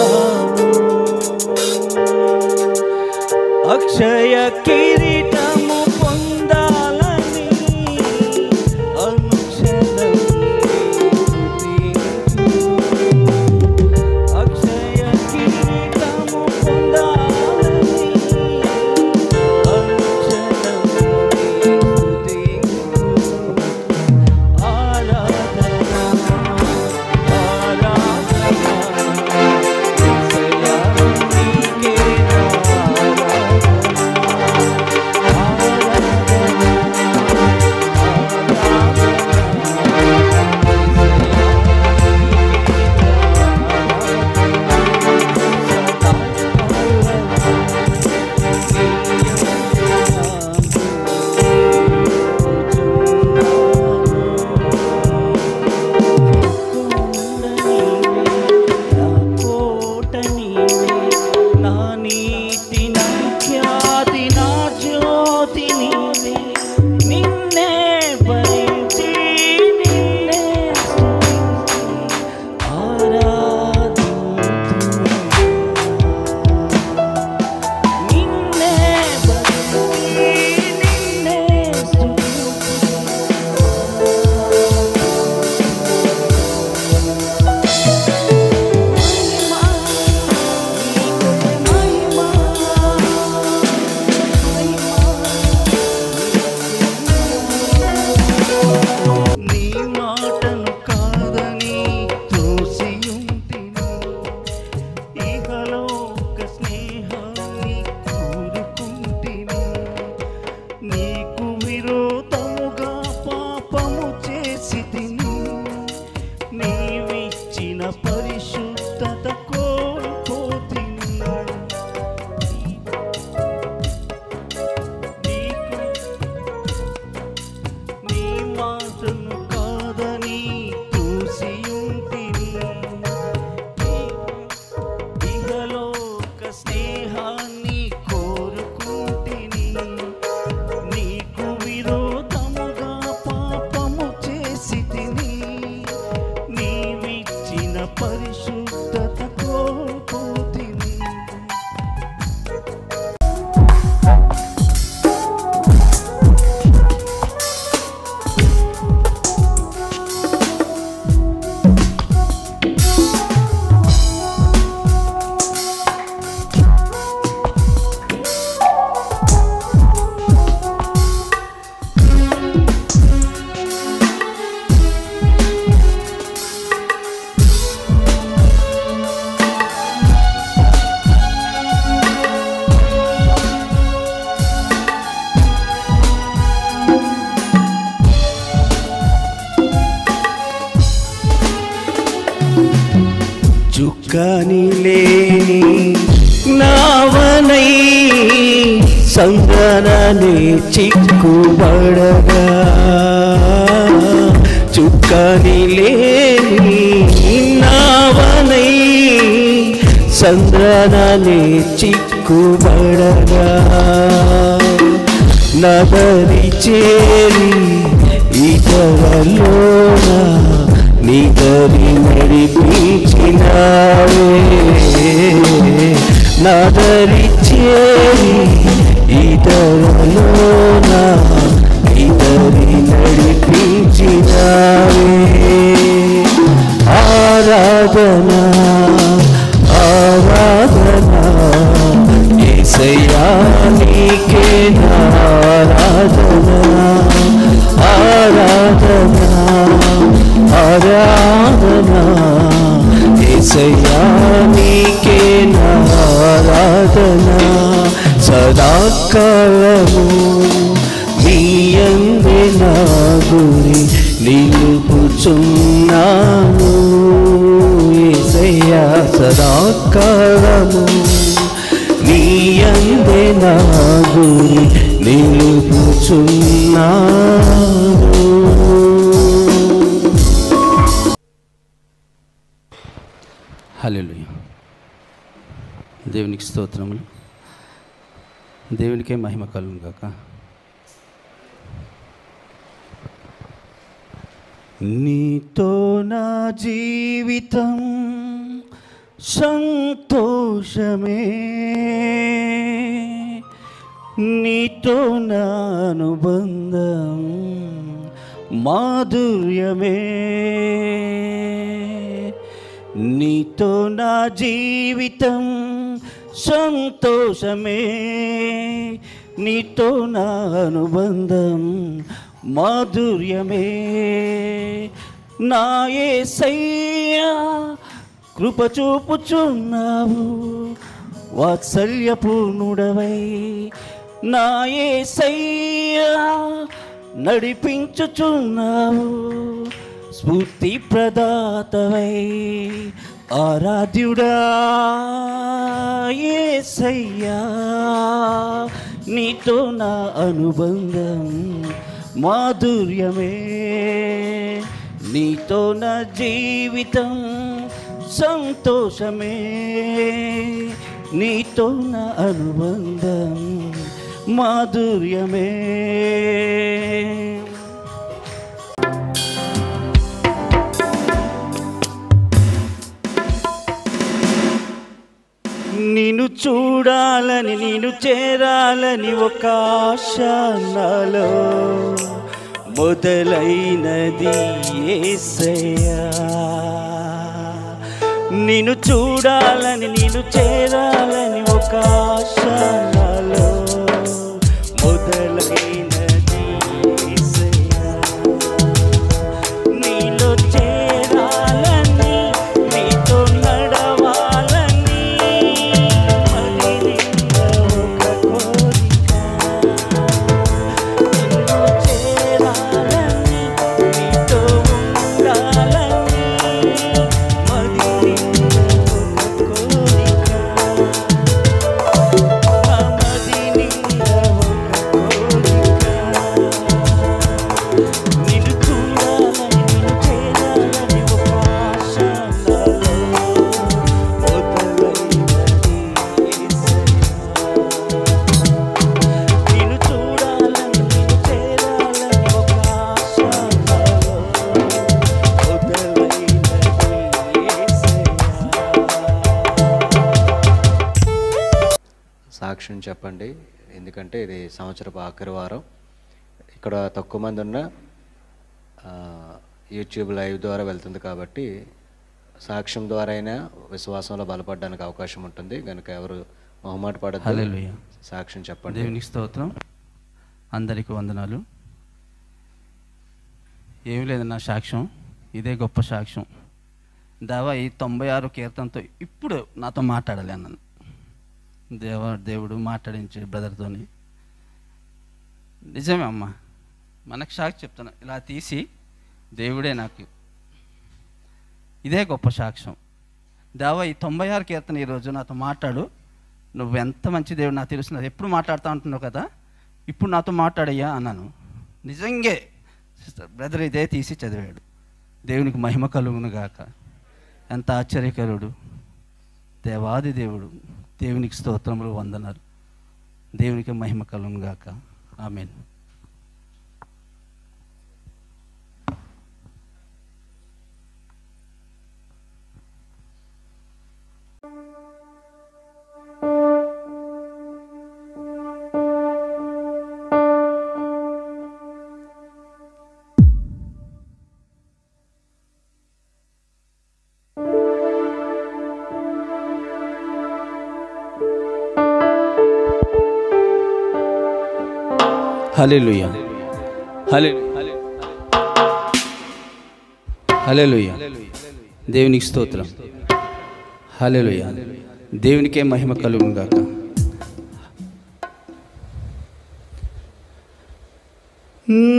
అక్షయ కిరీటము పొందాలని అనుక్షణం అక్షయ కిరీటము పొందాలని అనుక్షణం ఆరాధన కోరుకుంటిని ఇహలోక స్నేహాన్ని కోరుకుంటిని నీకు విరోధముగా పాపము చేసి తిని నీవిచ్చిన పరిశుద్ధత కోల్పోతిని చుక్కని లేని నావనై సంగననే చిక్కుబడగా చుక్కని లేని నావనై సంద్రననే చిక్కుబడగా నదరి చేరి ఇతరలోన నిదరి నడిపించినావే నదరి చేరి ఇతరలోన నిదరి నడిపించినావే ఆరాధనా ఆరాధనా యేసయ్యా నీకే ఆరాధనా ఆరాధనా ఆరాధనా యేసయ్యా నీకే ఆరాధనా సదాకాలము నీ యందే నా గురి నిలుపుచున్నాను యేసయ్యా సదాకాలము నీ యందే నా గురి నిలుపుచున్నాను. హల్లెలూయా. దేవునికి స్తోత్రములు. దేవునికే మహిమ కలుగును గాక. నీతో నా జీవితం సంతోషమే నీతో నా అనుబంధం మాధుర్యమే నీతో నా జీవితం సంతోషమే నీతో నా అనుబంధం మాధుర్యమే నా యేసయ్యా కృప చూపుచున్నావు వాత్సల్యపూర్ణుడవై నా యేసయ్యా నడిపించుచున్నావు స్ఫూర్తి ప్రదాతవై ఆరాధ్యుడా యేసయ్యా నీతో నా అనుబంధం మాధుర్యమే నీతో నా జీవితం సంతోషమే నీతో నా అనుబంధం మాధుర్యమే నిన్ను చూడాలని నిన్ను చేరాలని ఒక ఆశ నాలో మొదలైనది యేసయ్యా నిన్ను చూడాలని నిన్ను చేరాలని ఒక ఆశ నాలో మొదలైనది యేసయ్యా నీలో చేరాలని నీతో నడవాలని మరి నిండా ఒక కోరిక నిన్ను చేరాలని నీతో ఉండాలని మరి నిండా ఒక కోరిక సాక్ష్యం చెప్పండి. ఎందుకంటే ఇది సంవత్సరపు ఆఖరి వారం. ఇక్కడ తక్కువ మంది ఉన్న యూట్యూబ్ లైవ్ ద్వారా వెళ్తుంది కాబట్టి సాక్ష్యం ద్వారా అయినా విశ్వాసంలో బలపడడానికి అవకాశం ఉంటుంది. కనుక ఎవరు మొహమాట పడద్దు, హల్లెలూయా. సాక్ష్యం చెప్పండి. దేవునికి స్తోత్రం. అందరికీ వందనాలు. ఏమి లేదు నా సాక్ష్యం, ఇదే గొప్ప సాక్ష్యం. దేవా ఈ 96 కీర్తనతో ఇప్పుడు నాతో మాట్లాడాలి అన్నాను. దేవుడు మాట్లాడించాడు బ్రదర్తోని. నిజమే అమ్మ, మనకు సాక్షి చెప్తాను. ఇలా తీసి దేవుడే నాకు, ఇదే గొప్ప సాక్ష్యం. దేవా ఈ 96 కీర్తన ఈరోజు నాతో మాట్లాడు. నువ్వు ఎంత మంచి దేవుడు నాకు తెలుస్తున్నది. ఎప్పుడు మాట్లాడుతూ ఉంటున్నావు కదా, ఇప్పుడు నాతో మాట్లాడయ్యా అన్నాను. నిజంగే సిస్టర్ బ్రదర్ ఇదే తీసి చదివాడు. దేవునికి మహిమ కలుగును గాక. ఎంత ఆశ్చర్యకరుడు దేవాది దేవుడు. దేవునికి స్తోత్రములు, వందనాలు. దేవునికి మహిమ కలుగును గాక. ఆమేన్. హల్లెలూయా, హల్లెలూయా. దేవునికి స్తోత్రం. హల్లెలూయా. దేవునికే మహిమ కలుగును గాక.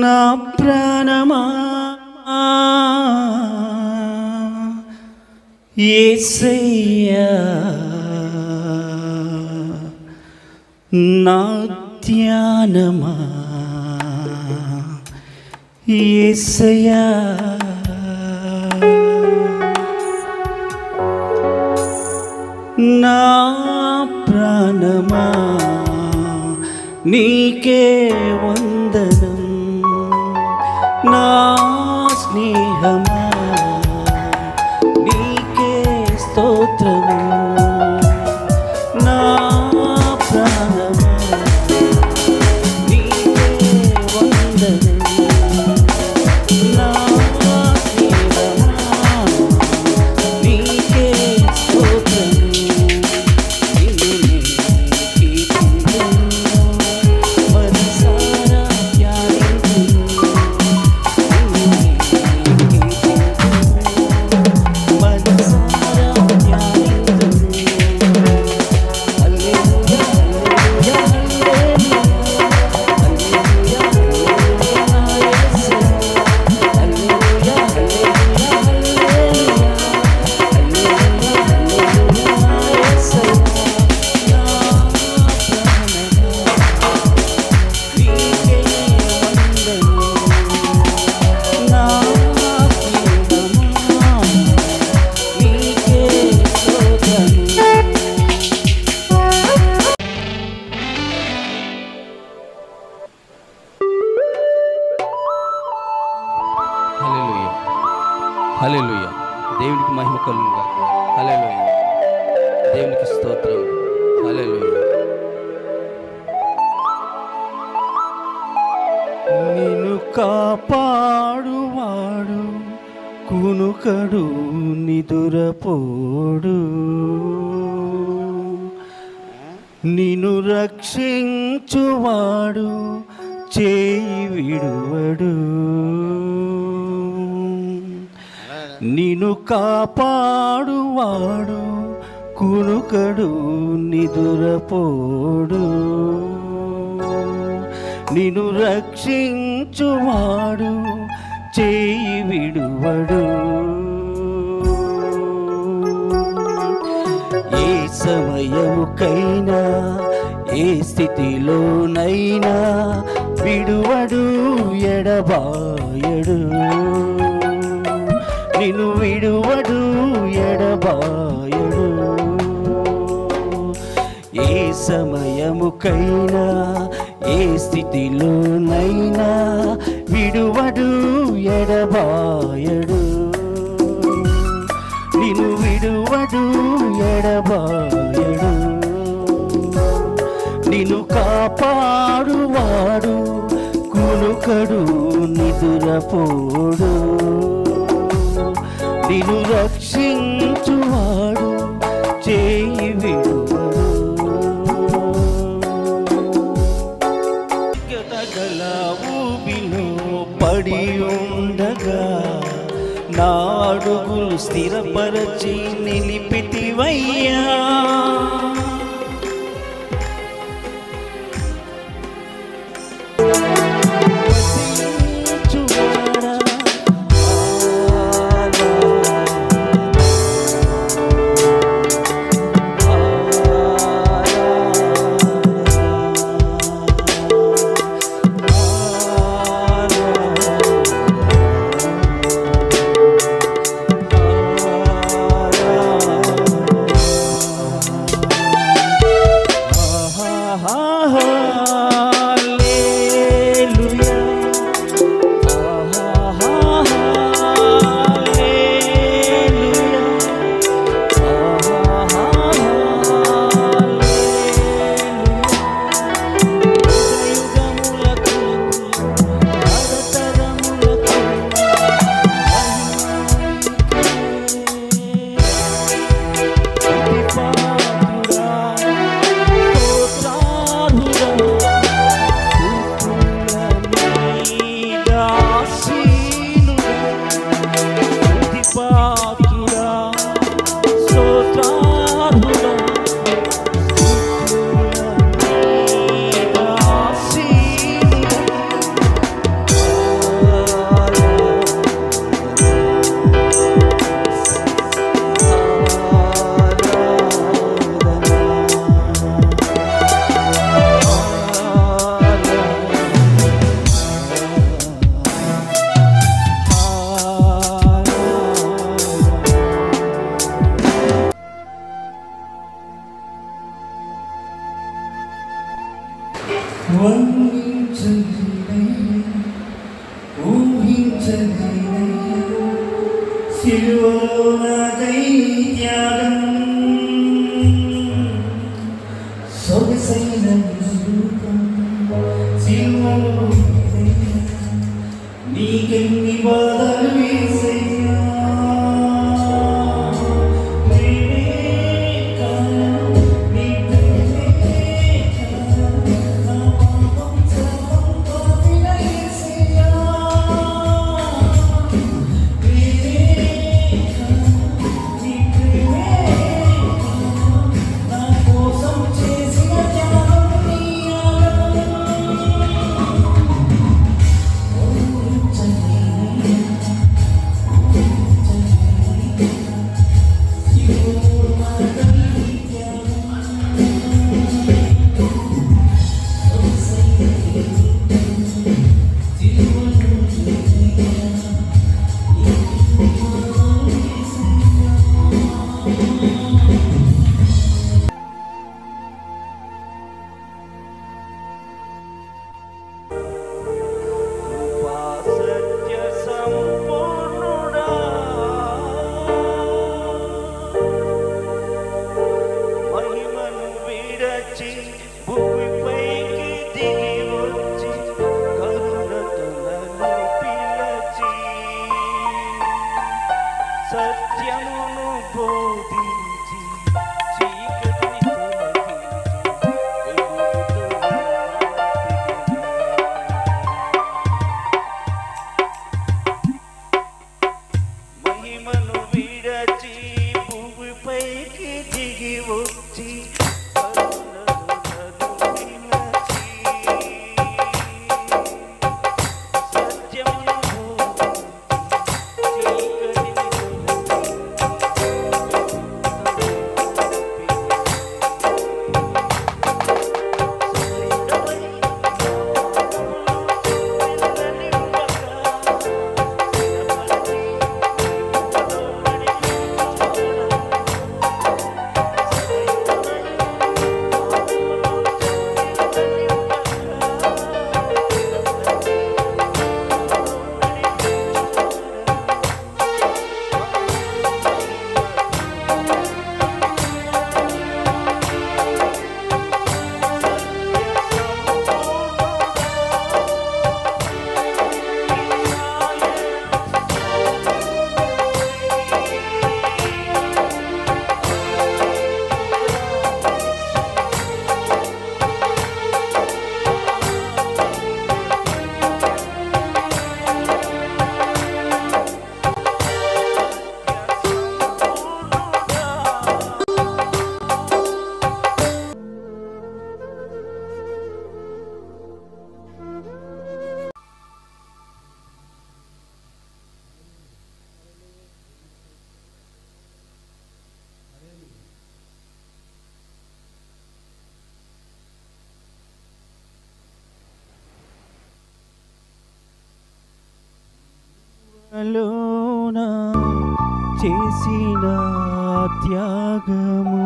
నా ప్రాణమా యేసయ్యా, నా ధ్యానమా యేసయ్యా, నా ప్రాణమా నీకే వందనం, నా స్నేహమా నీకే స్తోత్రము, నా ప్రాణమా నీకే వందనం, నా స్నేహమా నీకే స్తోత్రము. హల్లెలూయా. దేవునికి మహిమ కలుగును గాక. హల్లెలూయా. దేవునికి స్తోత్రం. హల్లెలూయా. నిన్ను కాపాడువాడు కునుకడు నిదురపోడు, నిన్ను రక్షించువాడు చేయి విడువడు, నిన్ను కాపాడువాడు కునుకడు నిదురపోడు, నిన్ను రక్షించువాడు చేయి విడువడు. ఏ సమయముకైనా ఏ స్థితిలోనైనా విడువడు ఎడబాయడు, నిన్ను విడువడు ఎడబాయడు. ఏ సమయముకైనా ఏ స్థితిలోనైనా విడువడు ఎడబాయడు, నిన్ను విడువడు ఎడబాయడు. నిన్ను కాపాడువాడు కునుకడు నిదురపోడు నిన్ను రక్షించువాడు చేయి విడువడు గల ఊబిలో పడి ఉండగా నా అడుగులు స్థిరపరచి నిలిపితివయ్యా లోన చేసిన త్యాగము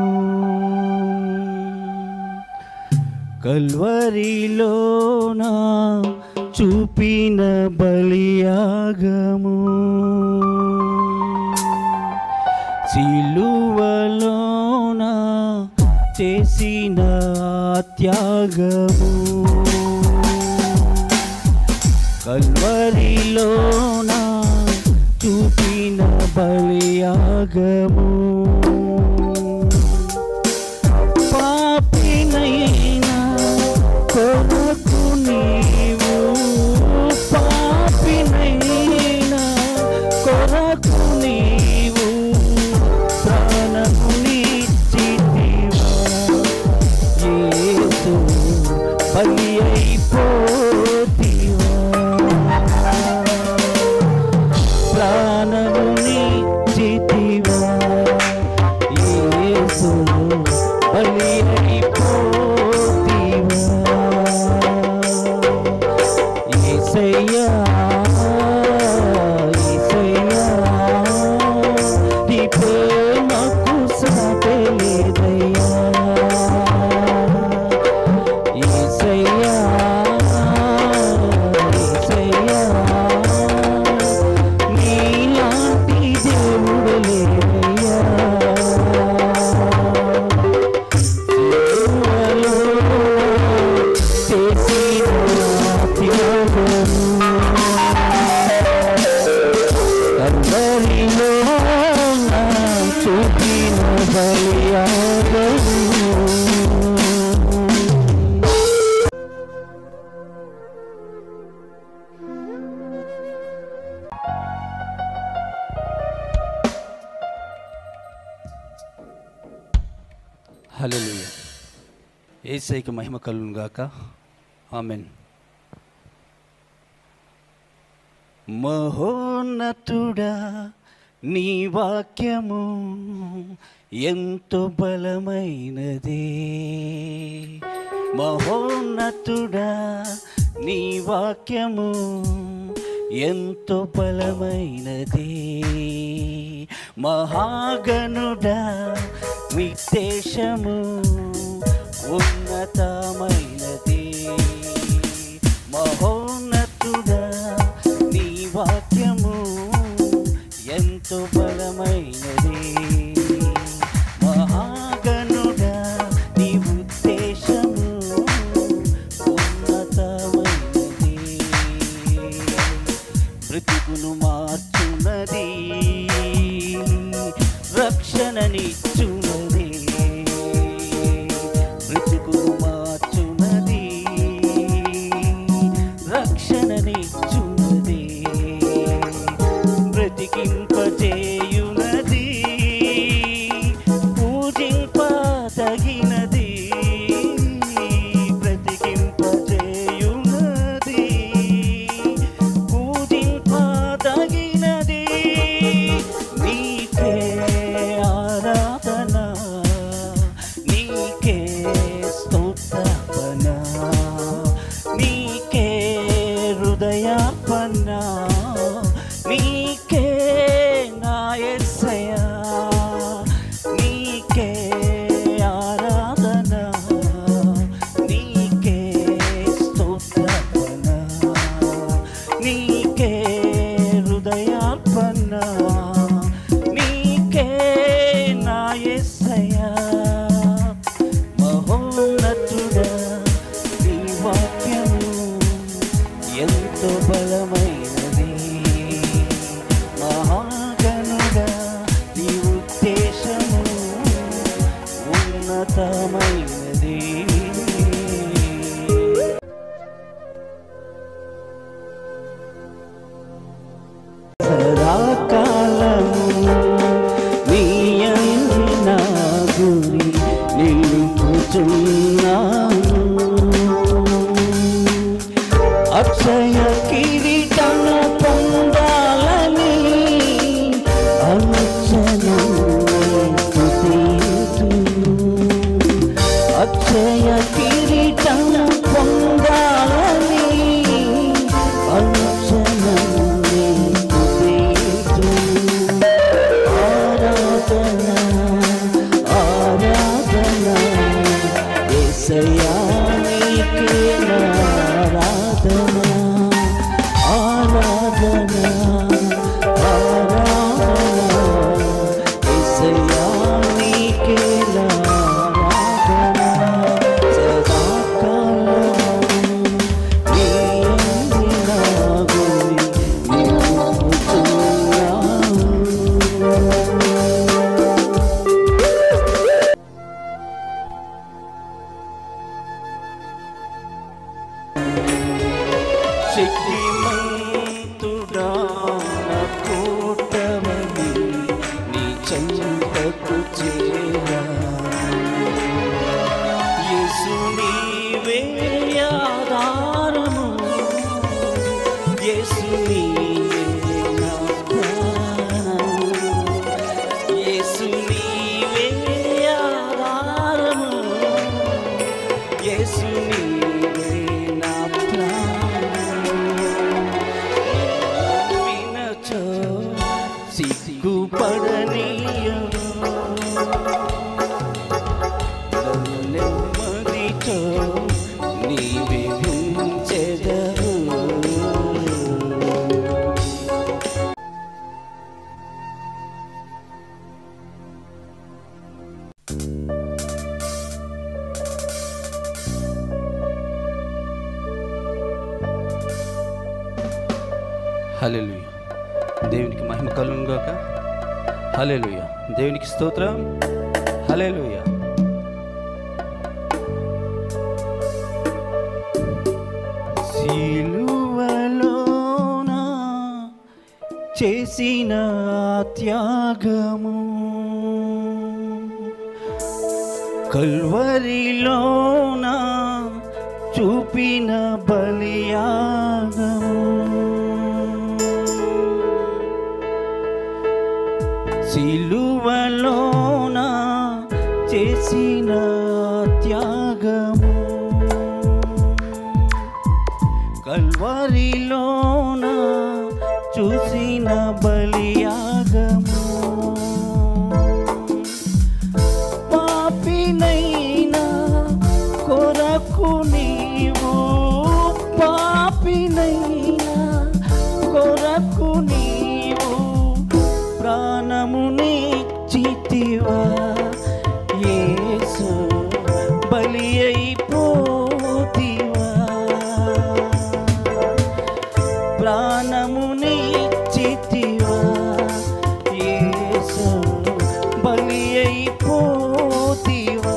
కల్వరిలోన చూపిన బలియాగము సిలువలోన చేసిన త్యాగము కల్వరిలోన చూపిన బలియాగము పాపినైనా కొరకు నీవు పాపినైనా కొరకు నీవు ప్రాణమునిచ్చితివా యేసు బలి అయిపోతివా ప్రాణమునిచ్చితివా యేసు బలి అయిపోతివా యేసయ్యా యేసయ్యా నీ ప్రేమకు సాటి లేదయ్యా యేసయ్యా యేసయ్యా నీలాంటి దేవుడు లేదయ్యా చూపిన బలియాగము హల్లెలూయా యేసయ్యకి మహిమ కలుగును గాక ఆమేన్ మహోన్నతుడా నీ వాక్యము ఎంతో బలమైనదే మహోన్నతుడా నీ వాక్యము ఎంతో బలమైనదే మహాగణుడా విశేషము ఉన్నతమైనదే మహోన్నతుడా నీ వాక్యము ఎంతో బలమైనది మహాగణుడా నీ ఉద్దేశము ఉన్నతమైనది బ్రతుకును మార్చున్నది రక్షణనిచ్చున్నది బ్రతుకును మార్చున్నది రక్షణనిచ్చున్నది బ్రతికింపజేయునది పూజింపదగినది బ్రతికింపజేయునది పూజింపదగినది నీకే ఆరాధన చెంతకు చేరా యేసు నీవే ఆధారము యేసు నీవే నా ప్రాణము యేసు నీవే ఆధారము యేసు నీవే నా ప్రాణము వినచో సిగ్గుపడనీయో నెమ్మదితో నీవే ఉంచెదవు హల్లెలూయా. దేవునికి మహిమ కలుగును గాక. హల్లెలూయా. దేవునికి స్తోత్రం. హల్లెలూయా. సిలువలోన చేసిన త్యాగము కల్వరిలోన చూపిన బలియాగము సిలువలోన చేసిన త్యాగము కల్వరిలోన చూసిన బలియాగము పాపినైనా కొరకు నీవు పాపినైనా కొరకు నీవు ప్రాణమునిచ్చితివా యేసు బలి అయిపోతివా ప్రాణమునిచ్చితివా యేసు బలి అయిపోతివా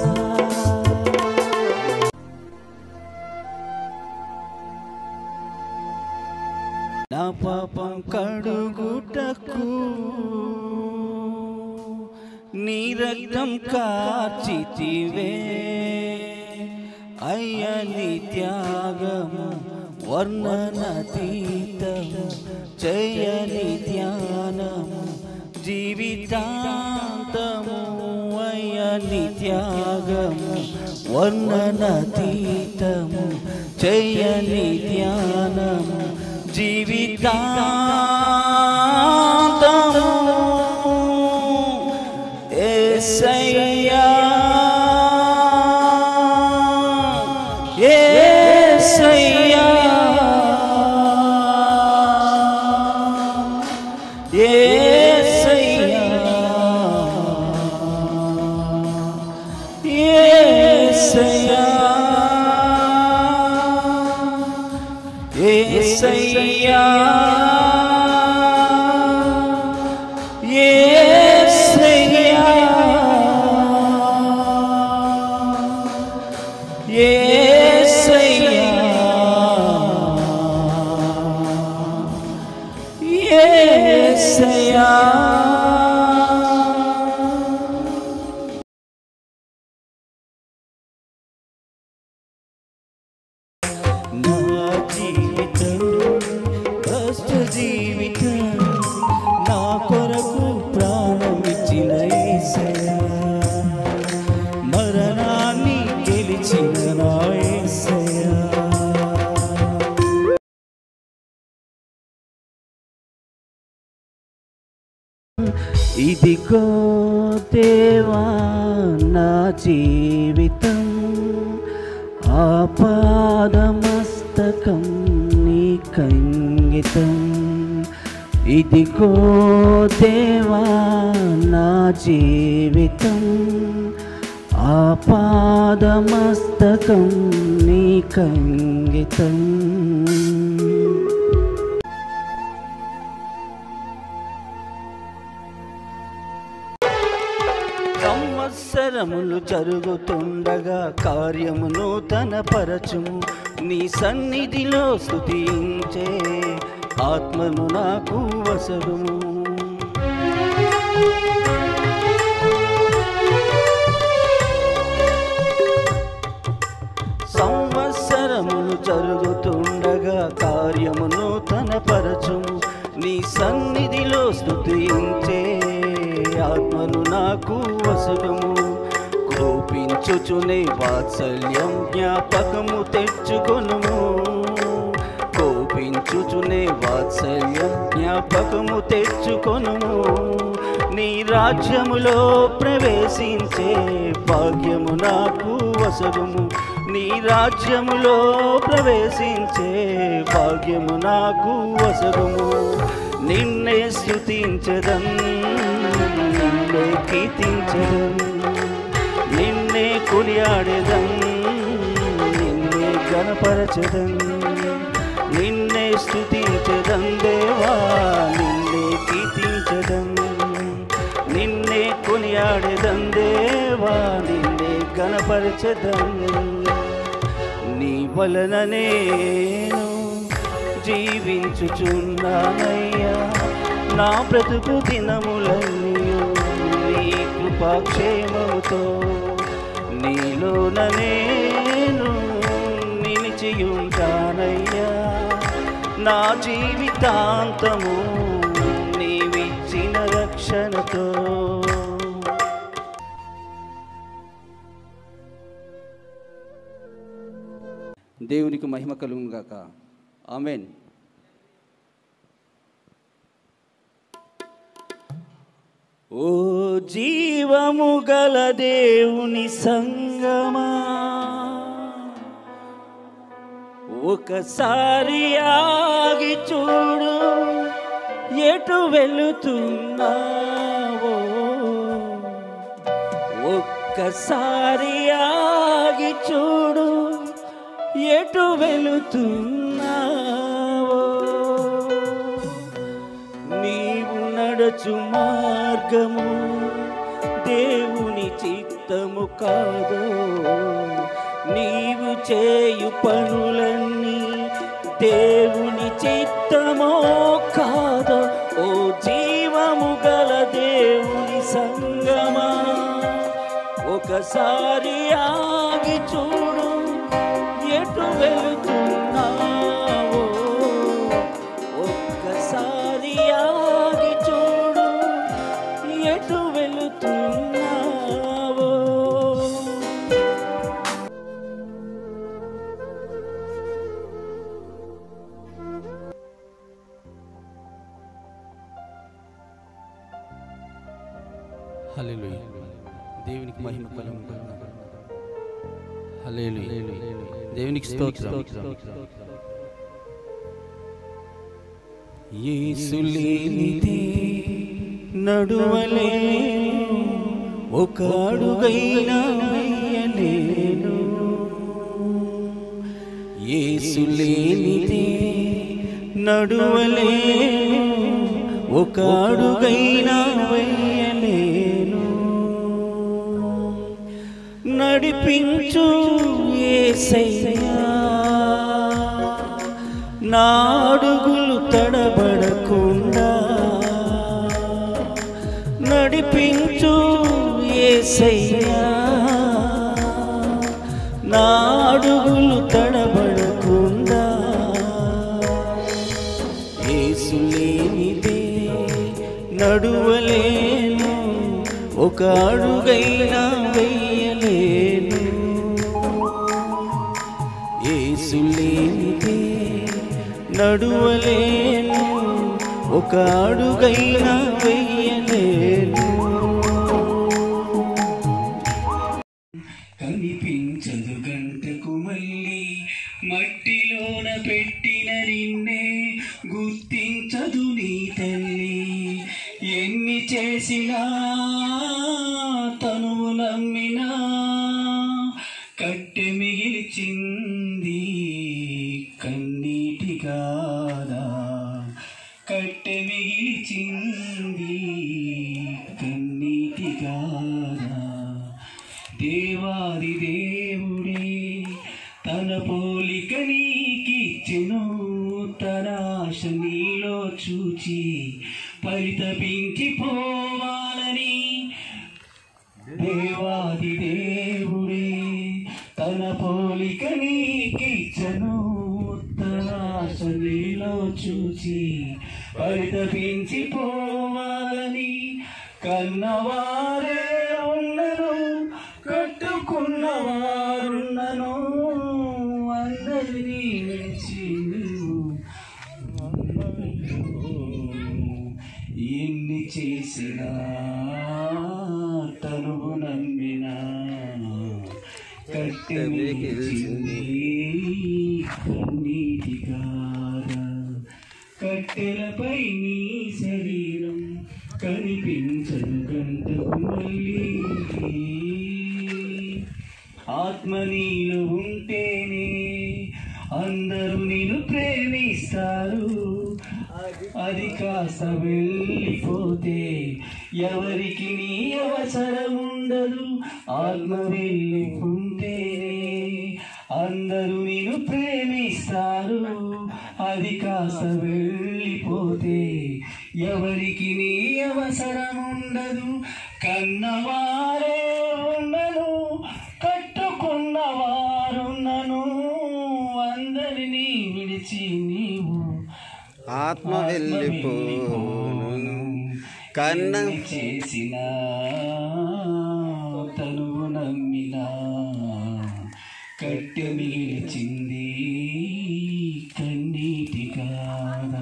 నా పాపం కడుగుటకు నీ రక్తం కార్చితివే అయ్య నీ త్యాగము వర్ణనాతీతము చేయని ధ్యానము జీవితాంతము అయ్య నీ త్యాగము వర్ణనాతీతము చేయని ధ్యానము జీవితాంతము యేసయ్యా యేసయ్యా యేసయ్యా యేసయ్యా యేసయ్యా యేసయ్యా యేసయ్యా యేసయ్యా నా జీవితం కష్ట జీవితం నా కొరకు ప్రాణమిచ్చిన యేసయ్యా మరణాన్ని గెలిచిన నా యేసయ్యా ఇదిగో దేవా నా జీవితం ఆపాదమస్తకం నీకంగితం ఇదిగో దేవా నా జీవితం ఆపాదమస్తకం నీకంగితం సంవత్సరములు జరుగుతుండగా కార్యమును తన పరచుము నీ సన్నిధిలో స్తుతించే ఆత్మను నాకు వసగుము వసగము. కోపించుచునే వాత్సల్యం జ్ఞాపకము తెచ్చుకొనుము. కోపించుచునే వాత్సల్యం జ్ఞాపకము తెచ్చుకొనుము. నీ రాజ్యములో ప్రవేశించే భాగ్యము నాకు వసగుము. నీ రాజ్యములో ప్రవేశించే భాగ్యము నాకు వసగుము. నిన్నే స్తుతించెదన్, నిన్నే కీర్తించెదన్, నిన్నే కొనియాడెదన్, నిన్నే గణపరచెదన్. నిన్నే స్తుతించెదన్ దేవా, నిన్నే కీర్తించెదన్, నిన్నే కొనియాడెదన్ దేవా, నిన్నే గణపరచెదన్. నీ వలన నేను జీవించుచున్నానయ్యా, నా బ్రతుకు దినములన్నీయు నీ కృపాక్షేమముతో. నీలోన నేను నిలిచియుంటానయ్యా, నా జీవితాంతము నీవిచ్చిన రక్షణతో. దేవునికి మహిమ కలుగును గాక. ఆమేన్. ఓ జీవము గల దేవుని సంగమా, ఒకసారి ఆగి చూడు, ఎటు వెళుతున్నావో. ఒక్కసారి ఆగి చూడు, ఎటు వెళుతున్నావో. నీవు నడచు మార్గము దేవుని చిత్తము కాదో, నీవు చేయు పనులన్నీ దేవుని చిత్తమో కాదో. ఓ జీవము గల దేవుని సంగమా, ఒకసారి ఆగి చూడు, ఎటు వెళుతున్నావో. ఒక్కసారి ఆగి చూడు, ఎటు వెళుతున్నావో. హల్లెలూయా. దేవునికి మహిమ కలుగును గాక. హల్లెలూయా. దేవునికి స్తోత్రం. యేసు లేనిదే నడువలేను, ఒక అడుగైనా వేయలేను. యేసు లేనిదే నడువలేను, ఒక అడుగైనా వేయలేను. నడిపించు యేసయ్యా, నా అడుగులు తడబడకుండా. నడిపించు యేసయ్యా, నా అడుగులు తడబడకుండా. యేసు లేనిదే నడువలేను, ఒక అడుగైనా వేయలేను. యేసు లేనిదే నడువలేను, ఒక అడుగైనా వేయలేను. కనిపించదు గంటకు మళ్ళీ మట్టిలోన పెట్టిన నిన్నే గుర్తించదు నీ తల్లి. ఎన్ని చేసినా తనువు నమ్మినా కట్టె మిగిల్చింది కన్నీటి గాదా. కట్టె మిగిల్చింది కన్నీటి గాదా. దేవాది దేవుడే తన పోలిక నీకిచ్చెను, తన ఆశ నీలో చూచి పరితపించిపోవాలని. దేవాది దేవుడే తన పోలిక నీకిచ్చెను, తన ఆశ నీలో చూచి పరితపించిపోవాలని. కన్నవారే కట్టె మిగిల్చింది కన్నీటి గాథ. కట్టెలపై నీ శరీరం కనిపించదు గంటకు మళ్ళీ. ఆత్మ నీలో ఉంటేనే అందరూ నిన్ను ప్రేమిస్తారు. అది కాస్త వెళ్ళిపోతే ఎవరికి నీ అవసరం ఉండదు. ఆత్మ వెళ్ళిపోతేనే అందరూ నిన్ను ప్రేమిస్తారు. అది కాస్త వెళ్ళిపోతే ఎవరికి నీ అవసరం ఉండదు. కన్నవారే ఉన్నను కట్టుకున్నవారున్నను అందరినీ విడిచి నీవు ఆత్మ వెళ్ళిపోను కన్న చేసిన తనువు నమ్మిన కట్టె మిగిల్చింది కన్నీటి గాథ.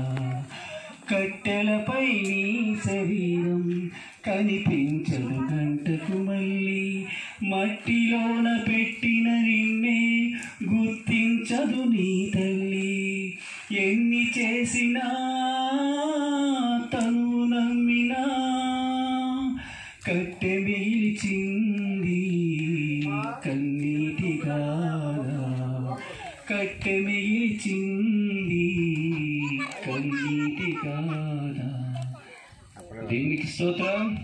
కట్టెలపై నీ శరీరం కనిపించదు గంటకు మళ్ళీ. మట్టిలోన పెట్టిన నిన్నే గుర్తించదు నీ తల్లి. ఎన్ని చేసినా తను నమ్మినా కట్టె మిగిల్చింది కన్నీటి గాథ. కట్టె మిగిల్చింది కన్నీటి గాథ. దేవునికి స్తోత్రం.